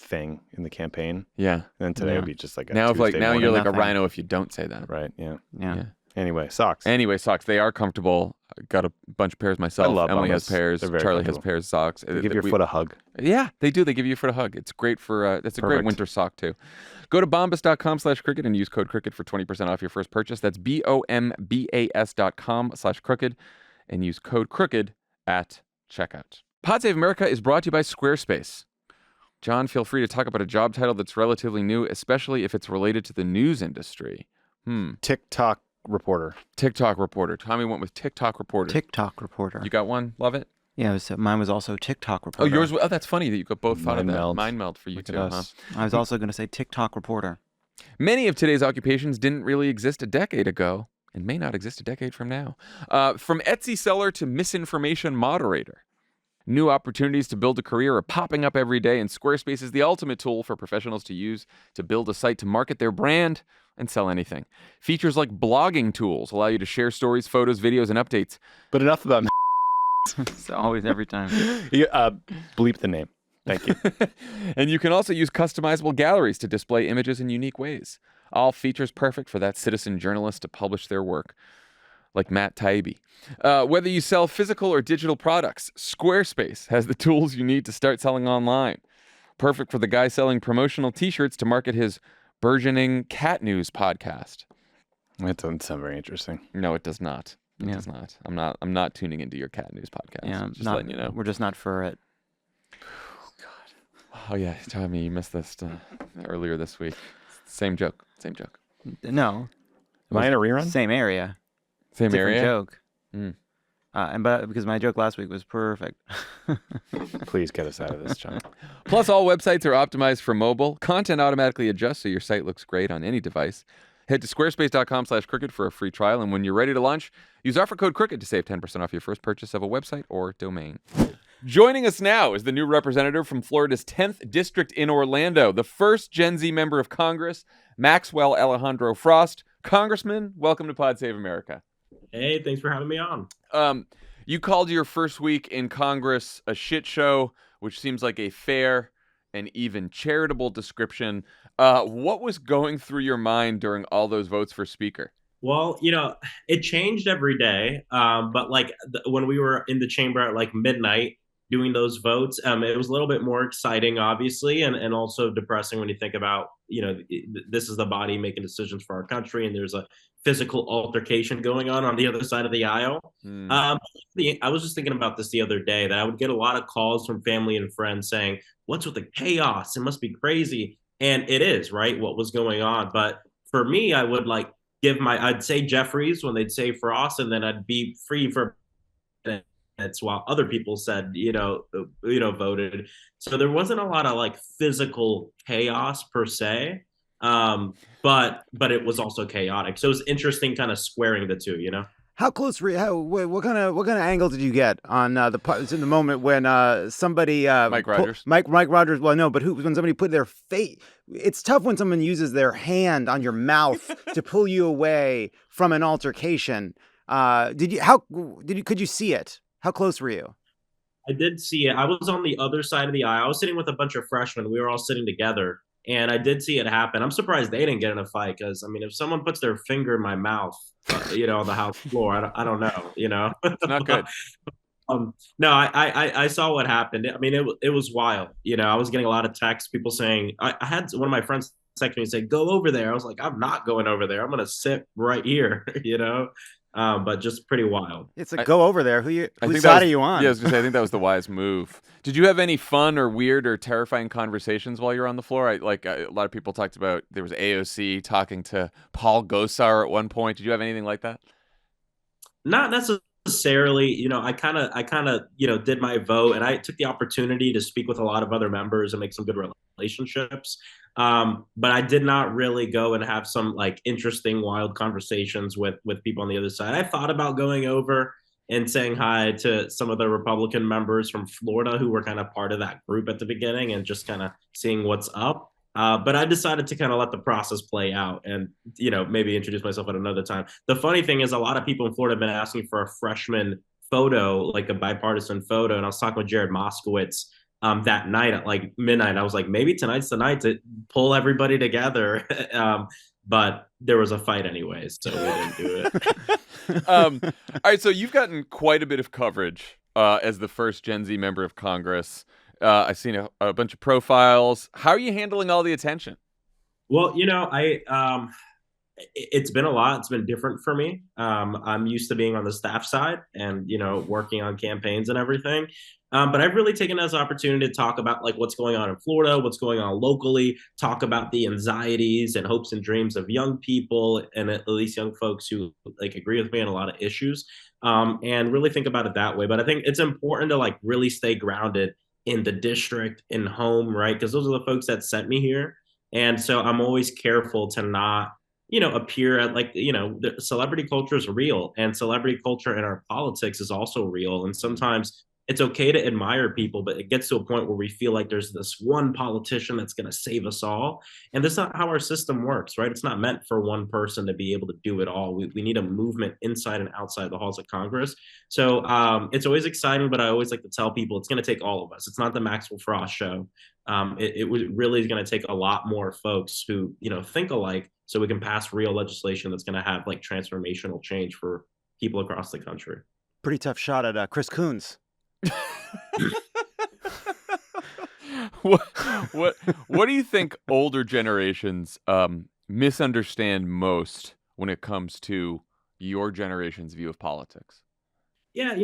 thing in the campaign. Yeah. And then today would be just like a Now, Tuesday now morning. you're like Nothing. a rhino if you don't say that. Right, yeah. Yeah. Anyway, socks. Anyway, socks. They are comfortable. I got a bunch of pairs myself. I love Emily has Bombas. pairs. They're very Charlie has comfortable. pairs of socks. They give your foot a hug. Yeah, they do. They give you your foot a hug. It's great for, it's a great Perfect. winter sock too. Go to bombas.com/crooked and use code crooked for 20% off your first purchase. That's BOMBAS.com/crooked and use code crooked at checkout. Pod Save America is brought to you by Squarespace. John, feel free to talk about a job title that's relatively new, especially if it's related to the news industry. TikTok reporter. TikTok reporter. Tommy went with TikTok reporter. TikTok reporter. You got one? Love it? Yeah, mine was also TikTok Oh, reporter. yours. Oh, that's funny that you got both thought of Mind that. meld. Mind meld for you Look too, at huh? us. I was also going to say TikTok reporter. Many of today's occupations didn't really exist a decade ago and may not exist a decade from now. From Etsy seller to misinformation moderator. New opportunities to build a career are popping up every day, and Squarespace is the ultimate tool for professionals to use to build a site to market their brand and sell anything. Features like blogging tools allow you to share stories, photos, videos, and updates. But enough about It's always every time. bleep the name. Thank you. And you can also use customizable galleries to display images in unique ways. All features perfect for that citizen journalist to publish their work, like Matt Taibbi. Whether you sell physical or digital products, Squarespace has the tools you need to start selling online. Perfect for the guy selling promotional t-shirts to market his burgeoning cat news podcast. That doesn't sound very interesting. No, it does not. It Yeah. does not. I'm not tuning into your cat news podcast. Yeah, Just letting you know. We're just not for it. Oh yeah, Tommy, you missed this earlier this week. Same joke. No, Am I in a rerun? same area, Same different area. joke. Mm. But because my joke last week was perfect. Please get us out of this, John. Plus, all websites are optimized for mobile. Content automatically adjusts so your site looks great on any device. Head to squarespace.com/crooked for a free trial, and when you're ready to launch, use offer code crooked to save 10% off your first purchase of a website or domain. Joining us now is the new representative from Florida's 10th district in Orlando, the first Gen Z member of Congress, Maxwell Alejandro Frost. Congressman, welcome to Pod Save America. Hey, thanks for having me on. You called your first week in Congress a shit show, which seems like a fair and even charitable description. What was going through your mind during all those votes for speaker? Well, it changed every day. But when we were in the chamber at like midnight doing those votes, it was a little bit more exciting, obviously, and also depressing when you think about, this is the body making decisions for our country, and there's a physical altercation going on the other side of the aisle. I was just thinking about this the other day, that I would get a lot of calls from family and friends saying, what's with the chaos? It must be crazy. And it is, right, what was going on. But for me, I would I'd say Jeffries when they'd say Frost, and then I'd be free for minutes while other people said, voted. So there wasn't a lot of physical chaos per se. But it was also chaotic. So it was interesting kind of squaring the two, How close were you? What kind of angle did you get on in the moment when somebody Mike Rogers? Mike Rogers. Well, no, but when somebody put their face. It's tough when someone uses their hand on your mouth to pull you away from an altercation. Could you see it? How close were you? I did see it. I was on the other side of the aisle. I was sitting with a bunch of freshmen. We were all sitting together. And I did see it happen. I'm surprised they didn't get in a fight because, if someone puts their finger in my mouth, on the House floor, I don't know, It's not good. No, I saw what happened. It was wild. I was getting a lot of texts, people saying, I had one of my friends text me and say, go over there. I was like, I'm not going over there. I'm going to sit right here, but just pretty wild. It's go over there. Whose think side are you on? Yeah, I was gonna say, I think that was the wise move. Did you have any fun or weird or terrifying conversations while you were on the floor? A lot of people talked about there was AOC talking to Paul Gosar at one point. Did you have anything like that? Not necessarily. I kind of, did my vote, and I took the opportunity to speak with a lot of other members and make some good relationships. But I did not really go and have some interesting, wild conversations with people on the other side. I thought about going over and saying hi to some of the Republican members from Florida who were kind of part of that group at the beginning and just kind of seeing what's up. But I decided to kind of let the process play out and, maybe introduce myself at another time. The funny thing is a lot of people in Florida have been asking for a freshman photo, like a bipartisan photo. And I was talking with Jared Moskowitz that night at like midnight. I was like, maybe tonight's the night to pull everybody together. But there was a fight anyways, so we didn't do it. All right, so you've gotten quite a bit of coverage as the first Gen Z member of Congress. I've seen a bunch of profiles. How are you handling all the attention? Well, it's been a lot. It's been different for me. I'm used to being on the staff side and, working on campaigns and everything. But I've really taken it as an opportunity to talk about like what's going on in Florida, what's going on locally, talk about the anxieties and hopes and dreams of young people and at least young folks who like agree with me on a lot of issues, and really think about it that way. But I think it's important to like really stay grounded in the district, in home, right? Because those are the folks that sent me here. And so I'm always careful to not appear at like, the celebrity culture is real and celebrity culture in our politics is also real. And sometimes it's okay to admire people, but it gets to a point where we feel like there's this one politician that's going to save us all. And that's not how our system works, right? It's not meant for one person to be able to do it all. We need a movement inside and outside the halls of Congress. So it's always exciting, but I always like to tell people it's going to take all of us. It's not the Maxwell Frost show. It really is going to take a lot more folks who, think alike so we can pass real legislation that's going to have like transformational change for people across the country. Pretty tough shot at Chris Coons. What do you think older generations misunderstand most when it comes to your generation's view of politics? Yeah,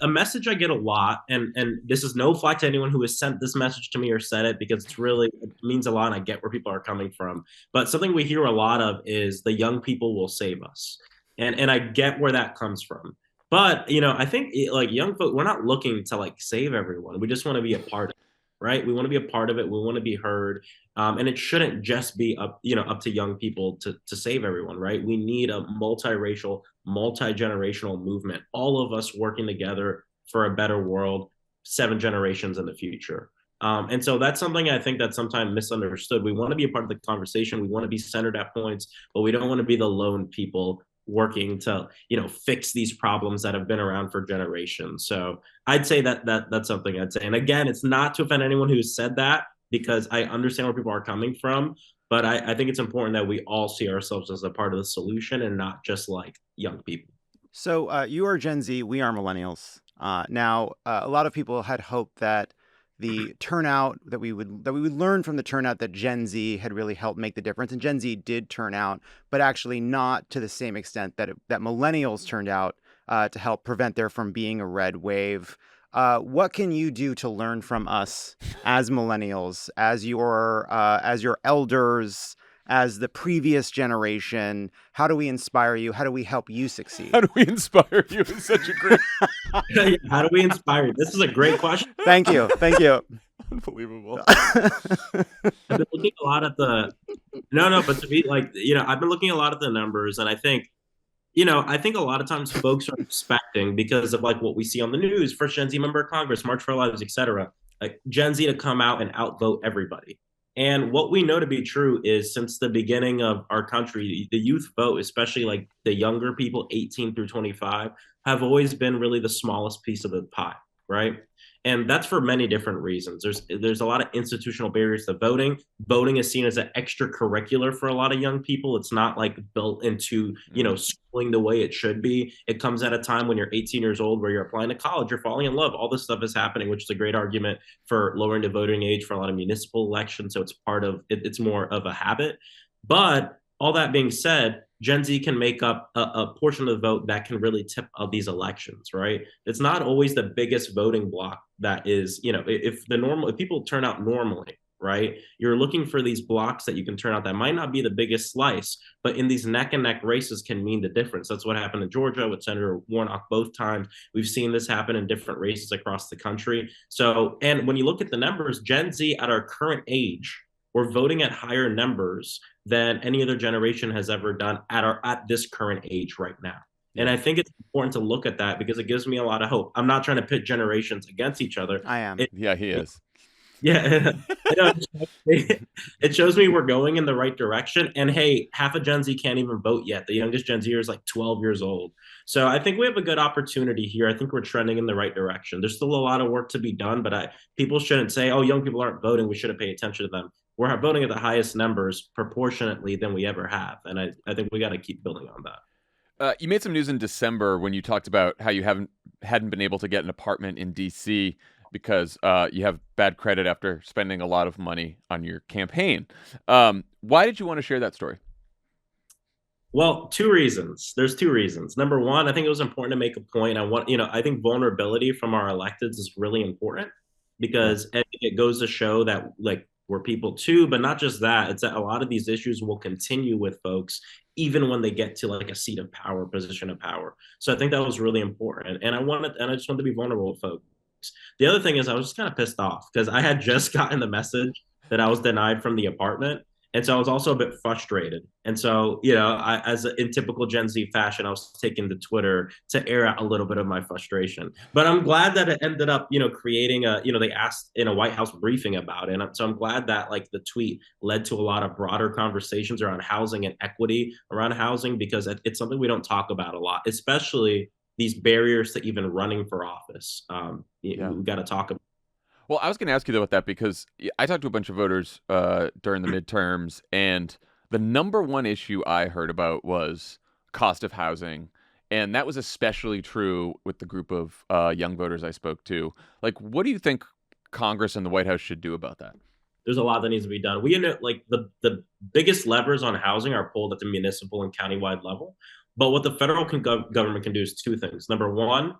a message I get a lot, and this is no flack to anyone who has sent this message to me or said it, because it means a lot, and I get where people are coming from. But something we hear a lot of is the young people will save us, and I get where that comes from. But I think like young folk, we're not looking to like save everyone. We just want to be a part of it, right? We want to be a part of it. We want to be heard, and it shouldn't just be up to young people to save everyone, right? We need a multiracial, multi-generational movement, all of us working together for a better world 7 generations in the future. And so that's something I think that's sometimes misunderstood. We want to be a part of the conversation. We want to be centered at points, but we don't want to be the lone people working to fix these problems that have been around for generations. So I'd say that's something I'd say. And again, it's not to offend anyone who said that, because I understand where people are coming from. But I think it's important that we all see ourselves as a part of the solution and not just like young people. So you are Gen Z, we are millennials. Now, a lot of people had hoped that the turnout that we would learn from the turnout that Gen Z had really helped make the difference, and Gen Z did turn out, but actually not to the same extent that millennials turned out to help prevent there from being a red wave. What can you do to learn from us as millennials, as your elders, as the previous generation? How do we inspire you? How do we help you succeed? How do we inspire you? Is such a great. How do we inspire you? This is a great question. Thank you. Unbelievable. I've been looking a lot at but to be like, I've been looking a lot at the numbers, and I think a lot of times folks are expecting, because of like what we see on the news, first Gen Z member of Congress, March for Our Lives, etc., like Gen Z to come out and outvote everybody. And what we know to be true is since the beginning of our country, the youth vote, especially like the younger people, 18 through 25, have always been really the smallest piece of the pie, right? And that's for many different reasons. There's a lot of institutional barriers to voting. Voting is seen as an extracurricular for a lot of young people. It's not like built into, schooling the way it should be. It comes at a time when you're 18 years old, where you're applying to college, you're falling in love. All this stuff is happening, which is a great argument for lowering the voting age for a lot of municipal elections. So it's part of it. It's more of a habit. But all that being said, Gen Z can make up a portion of the vote that can really tip of these elections, right? It's not always the biggest voting block that is, if people turn out normally, right? You're looking for these blocks that you can turn out that might not be the biggest slice, but in these neck and neck races can mean the difference. That's what happened in Georgia with Senator Warnock both times. We've seen this happen in different races across the country. So, and when you look at the numbers, Gen Z at our current age, we're voting at higher numbers than any other generation has ever done at this current age right now. And I think it's important to look at that because it gives me a lot of hope. I'm not trying to pit generations against each other. I am. Yeah, he is. Yeah, I know, it shows me we're going in the right direction. And hey, half of Gen Z can't even vote yet. The youngest Gen Zer is like 12 years old. So I think we have a good opportunity here. I think we're trending in the right direction. There's still a lot of work to be done, but people shouldn't say, "Oh, young people aren't voting. We shouldn't pay attention to them." We're voting at the highest numbers proportionately than we ever have, and I think we got to keep building on that. You made some news in December when you talked about how you hadn't been able to get an apartment in D.C. because you have bad credit after spending a lot of money on your campaign. Why did you want to share that story? Well, two reasons. There's two reasons. Number one, I think it was important to make a point. I think vulnerability from our electeds is really important because it goes to show that like we're people too, but not just that. It's that a lot of these issues will continue with folks even when they get to like a seat of power, position of power. So I think that was really important. And I just wanted to be vulnerable with folks. The other thing is I was just kind of pissed off because I had just gotten the message that I was denied from the apartment. And so I was also a bit frustrated. And so, in typical Gen Z fashion, I was taking to Twitter to air out a little bit of my frustration. But I'm glad that it ended up, creating they asked in a White House briefing about it. And so I'm glad that like the tweet led to a lot of broader conversations around housing and equity around housing, because it's something we don't talk about a lot, especially these barriers to even running for office. We got to talk about. Well, I was going to ask you about that because I talked to a bunch of voters during the midterms, and the number one issue I heard about was cost of housing. And that was especially true with the group of young voters I spoke to. Like, what do you think Congress and the White House should do about that? There's a lot that needs to be done. We know like the biggest levers on housing are pulled at the municipal and countywide level. But what the federal government can do is two things. Number one,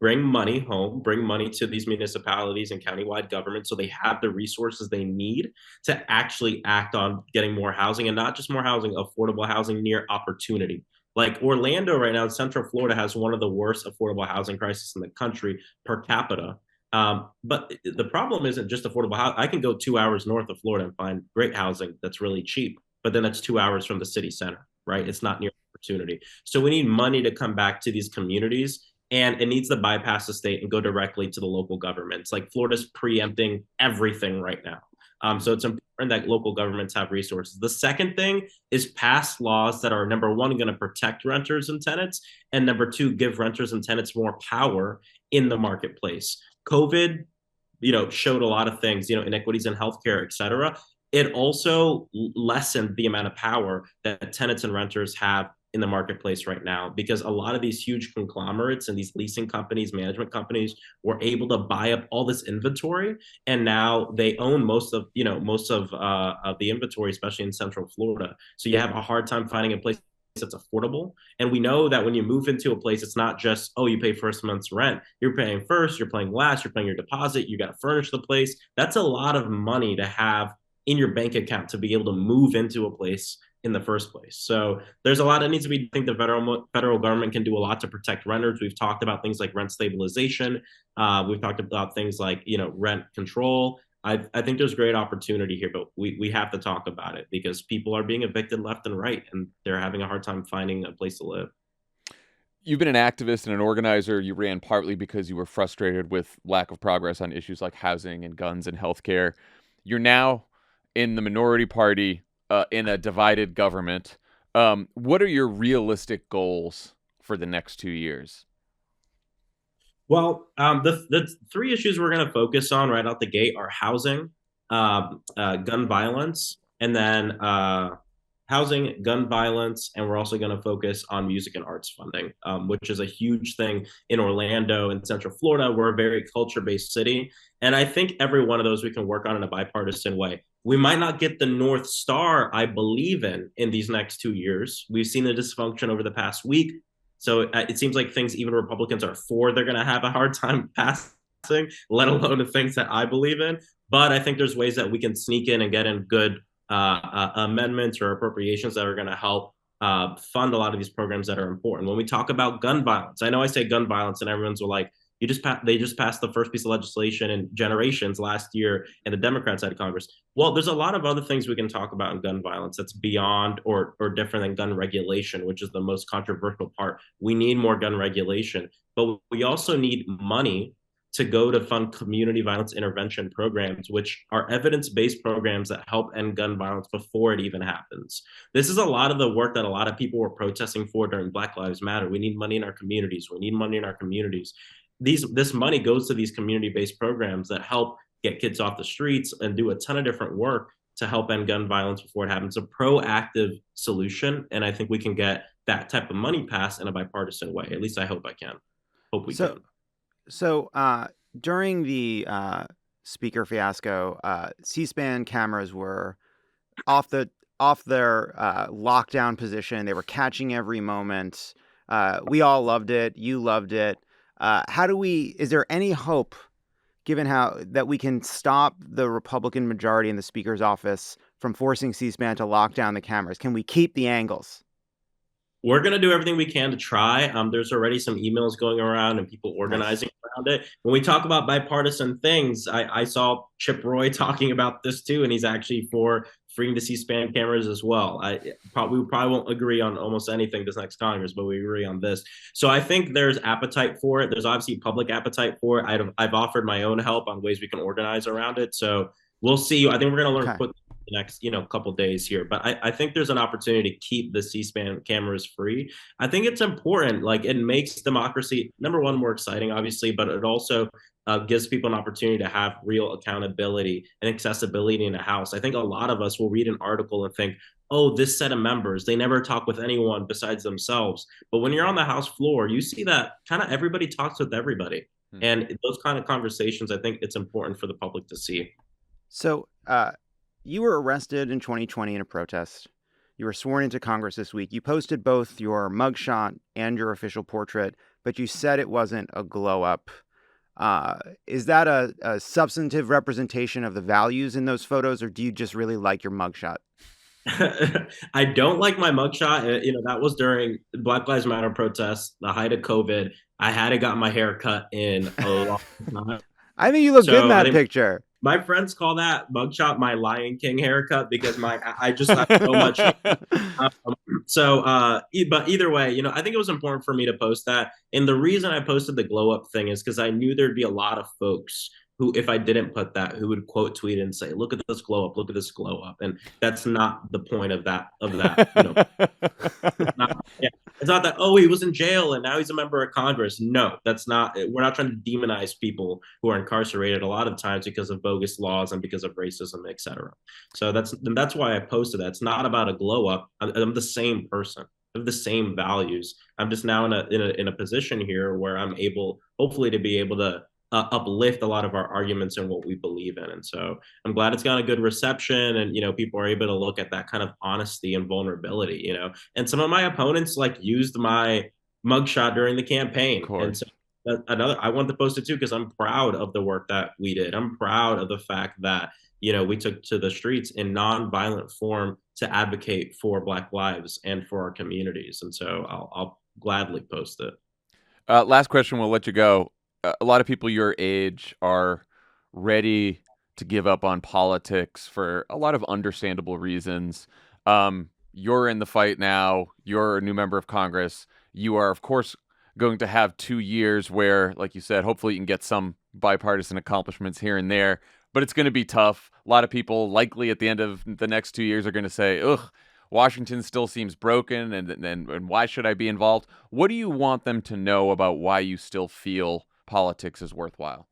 bring money home, bring money to these municipalities and countywide governments so they have the resources they need to actually act on getting more housing, and not just more housing, affordable housing near opportunity. Like Orlando right now, Central Florida has one of the worst affordable housing crises in the country per capita. But the problem isn't just affordable housing. I can go 2 hours north of Florida and find great housing that's really cheap, but then that's 2 hours from the city center, right? It's not near opportunity. So we need money to come back to these communities, and it needs to bypass the state and go directly to the local governments. Like Florida's preempting everything right now. So it's important that local governments have resources. The second thing is pass laws that are, number one, going to protect renters and tenants, and number two, give renters and tenants more power in the marketplace. COVID, showed a lot of things, inequities in healthcare, et cetera. It also lessened the amount of power that tenants and renters have in the marketplace right now, because a lot of these huge conglomerates and these leasing companies, management companies were able to buy up all this inventory, and now they own most of the inventory, especially in Central Florida. So you have a hard time finding a place that's affordable. And we know that when you move into a place, it's not just, oh, you pay first month's rent. You're paying first, you're paying last, you're paying your deposit, you got to furnish the place. That's a lot of money to have in your bank account to be able to move into a place in the first place. So there's a lot that needs to be. I think the federal government can do a lot to protect renters. We've talked about things like rent stabilization. We've talked about things like rent control. I think there's great opportunity here, but we have to talk about it because people are being evicted left and right, and they're having a hard time finding a place to live. You've been an activist and an organizer. You ran partly because you were frustrated with lack of progress on issues like housing and guns and healthcare. You're now in the minority party in a divided government. What are your realistic goals for the next 2 years? Well, the three issues we're going to focus on right out the gate are housing, gun violence, and then housing, gun violence, and we're also going to focus on music and arts funding, which is a huge thing in Orlando and Central Florida. We're a very culture-based city, and I think every one of those we can work on in a bipartisan way. We might not get the North Star I believe in these next 2 years. We've seen the dysfunction over the past week. So it seems like things even Republicans are for, they're going to have a hard time passing, let alone the things that I believe in. But I think there's ways that we can sneak in and get in good amendments or appropriations that are going to help fund a lot of these programs that are important. When we talk about gun violence, I know I say gun violence and everyone's like, they just passed the first piece of legislation in generations last year, and the Democrats had Congress. Well, there's a lot of other things we can talk about in gun violence that's beyond or different than gun regulation, which is the most controversial part. We need more gun regulation, but we also need money to go to fund community violence intervention programs, which are evidence-based programs that help end gun violence before it even happens. This is a lot of the work that a lot of people were protesting for during Black Lives Matter. We need money in our communities. We need money in our communities. This money goes to these community-based programs that help get kids off the streets and do a ton of different work to help end gun violence before it happens. A proactive solution, and I think we can get that type of money passed in a bipartisan way. At least I hope I can. Hope we can. So during the speaker fiasco, C-SPAN cameras were off their lockdown position. They were catching every moment. We all loved it. You loved it. Is there any hope, given that we can stop the Republican majority in the speaker's office from forcing C-SPAN to lock down the cameras? Can we keep the angles? We're going to do everything we can to try. There's already some emails going around and people organizing around it. When we talk about bipartisan things, I saw Chip Roy talking about this too, and he's actually for freeing the C-SPAN cameras as well. We probably won't agree on almost anything this next Congress, but we agree on this. So I think there's appetite for it. There's obviously public appetite for it. I've offered my own help on ways we can organize around it. So we'll see. I think we're going to learn quickly the next couple days here, but I think there's an opportunity to keep the C-SPAN cameras free. I think it's important. Like, it makes democracy, number one, more exciting, obviously, but it also gives people an opportunity to have real accountability and accessibility in the House. I think a lot of us will read an article and think, oh, this set of members, they never talk with anyone besides themselves. But when you're on the House floor, you see that kind of everybody talks with everybody. And those kind of conversations, I think it's important for the public to see. So you were arrested in 2020 in a protest. You were sworn into Congress this week. You posted both your mugshot and your official portrait, but you said it wasn't a glow up. Is that a substantive representation of the values in those photos, or do you just really like your mugshot? I don't like my mugshot. That was during Black Lives Matter protests, the height of COVID. I hadn't got my hair cut in a long time. I think you look good in that picture. My friends call that mugshot my Lion King haircut because I just have so much. But either way, I think it was important for me to post that. And the reason I posted the glow up thing is because I knew there'd be a lot of folks who, if I didn't put that, who would quote tweet and say, "Look at this glow up, look at this glow up," and that's not the point of that. It's not that, oh, he was in jail and now he's a member of Congress. No, that's not. We're not trying to demonize people who are incarcerated a lot of times because of bogus laws and because of racism, etc. So that's why I posted that. It's not about a glow up. I'm the same person. I have the same values. I'm just now in a position here where I'm able, hopefully, to be able to uplift a lot of our arguments and what we believe in. And so I'm glad it's gotten a good reception, and people are able to look at that kind of honesty and vulnerability, and some of my opponents used my mugshot during the campaign. And so I wanted to post it too, because I'm proud of the work that we did. I'm proud of the fact that, we took to the streets in nonviolent form to advocate for Black lives and for our communities. And so I'll gladly post it. Last question, we'll let you go. A lot of people your age are ready to give up on politics for a lot of understandable reasons. You're in the fight now. You're a new member of Congress. You are, of course, going to have 2 years where, like you said, hopefully you can get some bipartisan accomplishments here and there, but it's going to be tough. A lot of people likely at the end of the next 2 years are going to say, ugh, Washington still seems broken, and why should I be involved? What do you want them to know about why you still feel politics is worthwhile?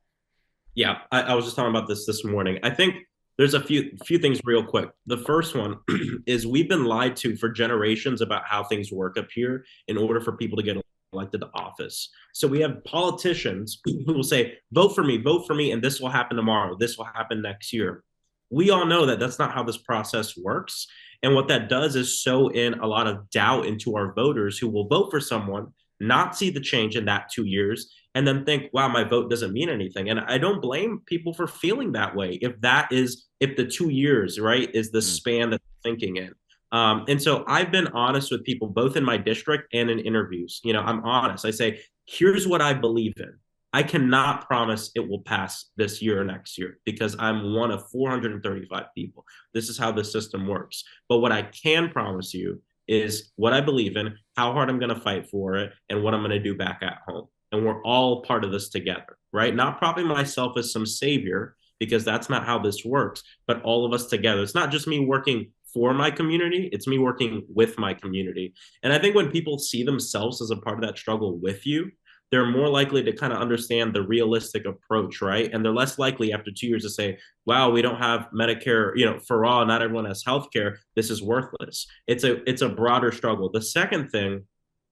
Yeah, I was just talking about this morning. I think there's a few things real quick. The first one is we've been lied to for generations about how things work up here in order for people to get elected to office. So we have politicians who will say, vote for me, and this will happen tomorrow. This will happen next year. We all know that that's not how this process works. And what that does is sow in a lot of doubt into our voters who will vote for someone, not see the change in that 2 years, and then think, wow, my vote doesn't mean anything. And I don't blame people for feeling that way if the 2 years, right, is the span that they're thinking in. And so I've been honest with people, both in my district and in interviews. I'm honest. I say, here's what I believe in. I cannot promise it will pass this year or next year because I'm one of 435 people. This is how the system works. But what I can promise you is what I believe in, how hard I'm going to fight for it, and what I'm going to do back at home. and we're all part of this together, right? Not propping myself as some savior, because that's not how this works, but all of us together. It's not just me working for my community, it's me working with my community. And I think when people see themselves as a part of that struggle with you, they're more likely to kind of understand the realistic approach, right? And they're less likely after 2 years to say, wow, we don't have Medicare, for all, not everyone has healthcare. This is worthless. It's a broader struggle. The second thing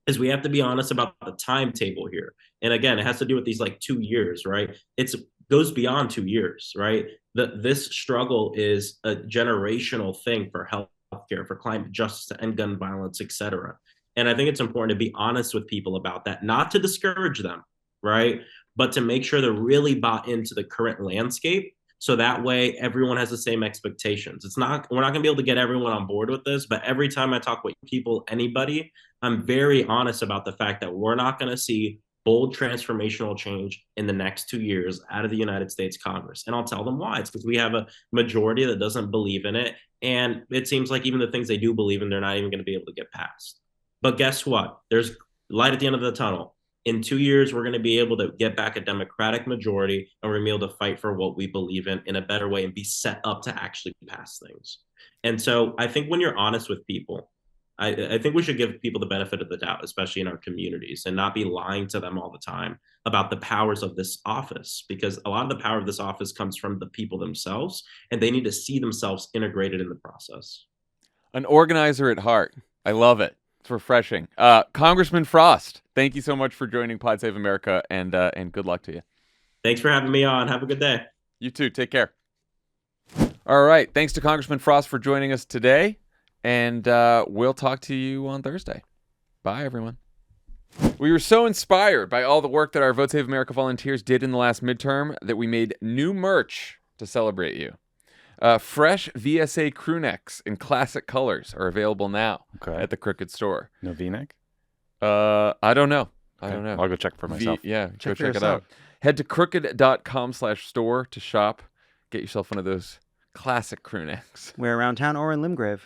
is we have to be honest about the timetable here. And again, it has to do with these like 2 years, right? It goes beyond 2 years, right? This struggle is a generational thing for healthcare, for climate justice, to end gun violence, et cetera. And I think it's important to be honest with people about that, not to discourage them, right? But to make sure they're really bought into the current landscape. So that way everyone has the same expectations. We're not going to be able to get everyone on board with this, but every time I talk with people, anybody, I'm very honest about the fact that we're not going to see bold transformational change in the next 2 years out of the United States Congress. And I'll tell them why. It's because we have a majority that doesn't believe in it. And it seems like even the things they do believe in, they're not even going to be able to get passed. But guess what? There's light at the end of the tunnel. In 2 years, we're going to be able to get back a Democratic majority, and we're going to be able to fight for what we believe in a better way and be set up to actually pass things. And so I think when you're honest with people, I think we should give people the benefit of the doubt, especially in our communities, and not be lying to them all the time about the powers of this office, because a lot of the power of this office comes from the people themselves, and they need to see themselves integrated in the process. An organizer at heart. I love it. It's refreshing. Congressman Frost, thank you so much for joining Pod Save America, and good luck to you. Thanks for having me on. Have a good day. You too. Take care. All right. Thanks to Congressman Frost for joining us today, and we'll talk to you on Thursday. Bye, everyone. We were so inspired by all the work that our Vote Save America volunteers did in the last midterm that we made new merch to celebrate you. Fresh VSA crew necks in classic colors are available now at the Crooked store. No V-neck? I don't know. Okay. I'll go check for myself. Go check it out. Head to crooked.com/store to shop. Get yourself one of those classic crew necks. Wear around town or in Limgrave.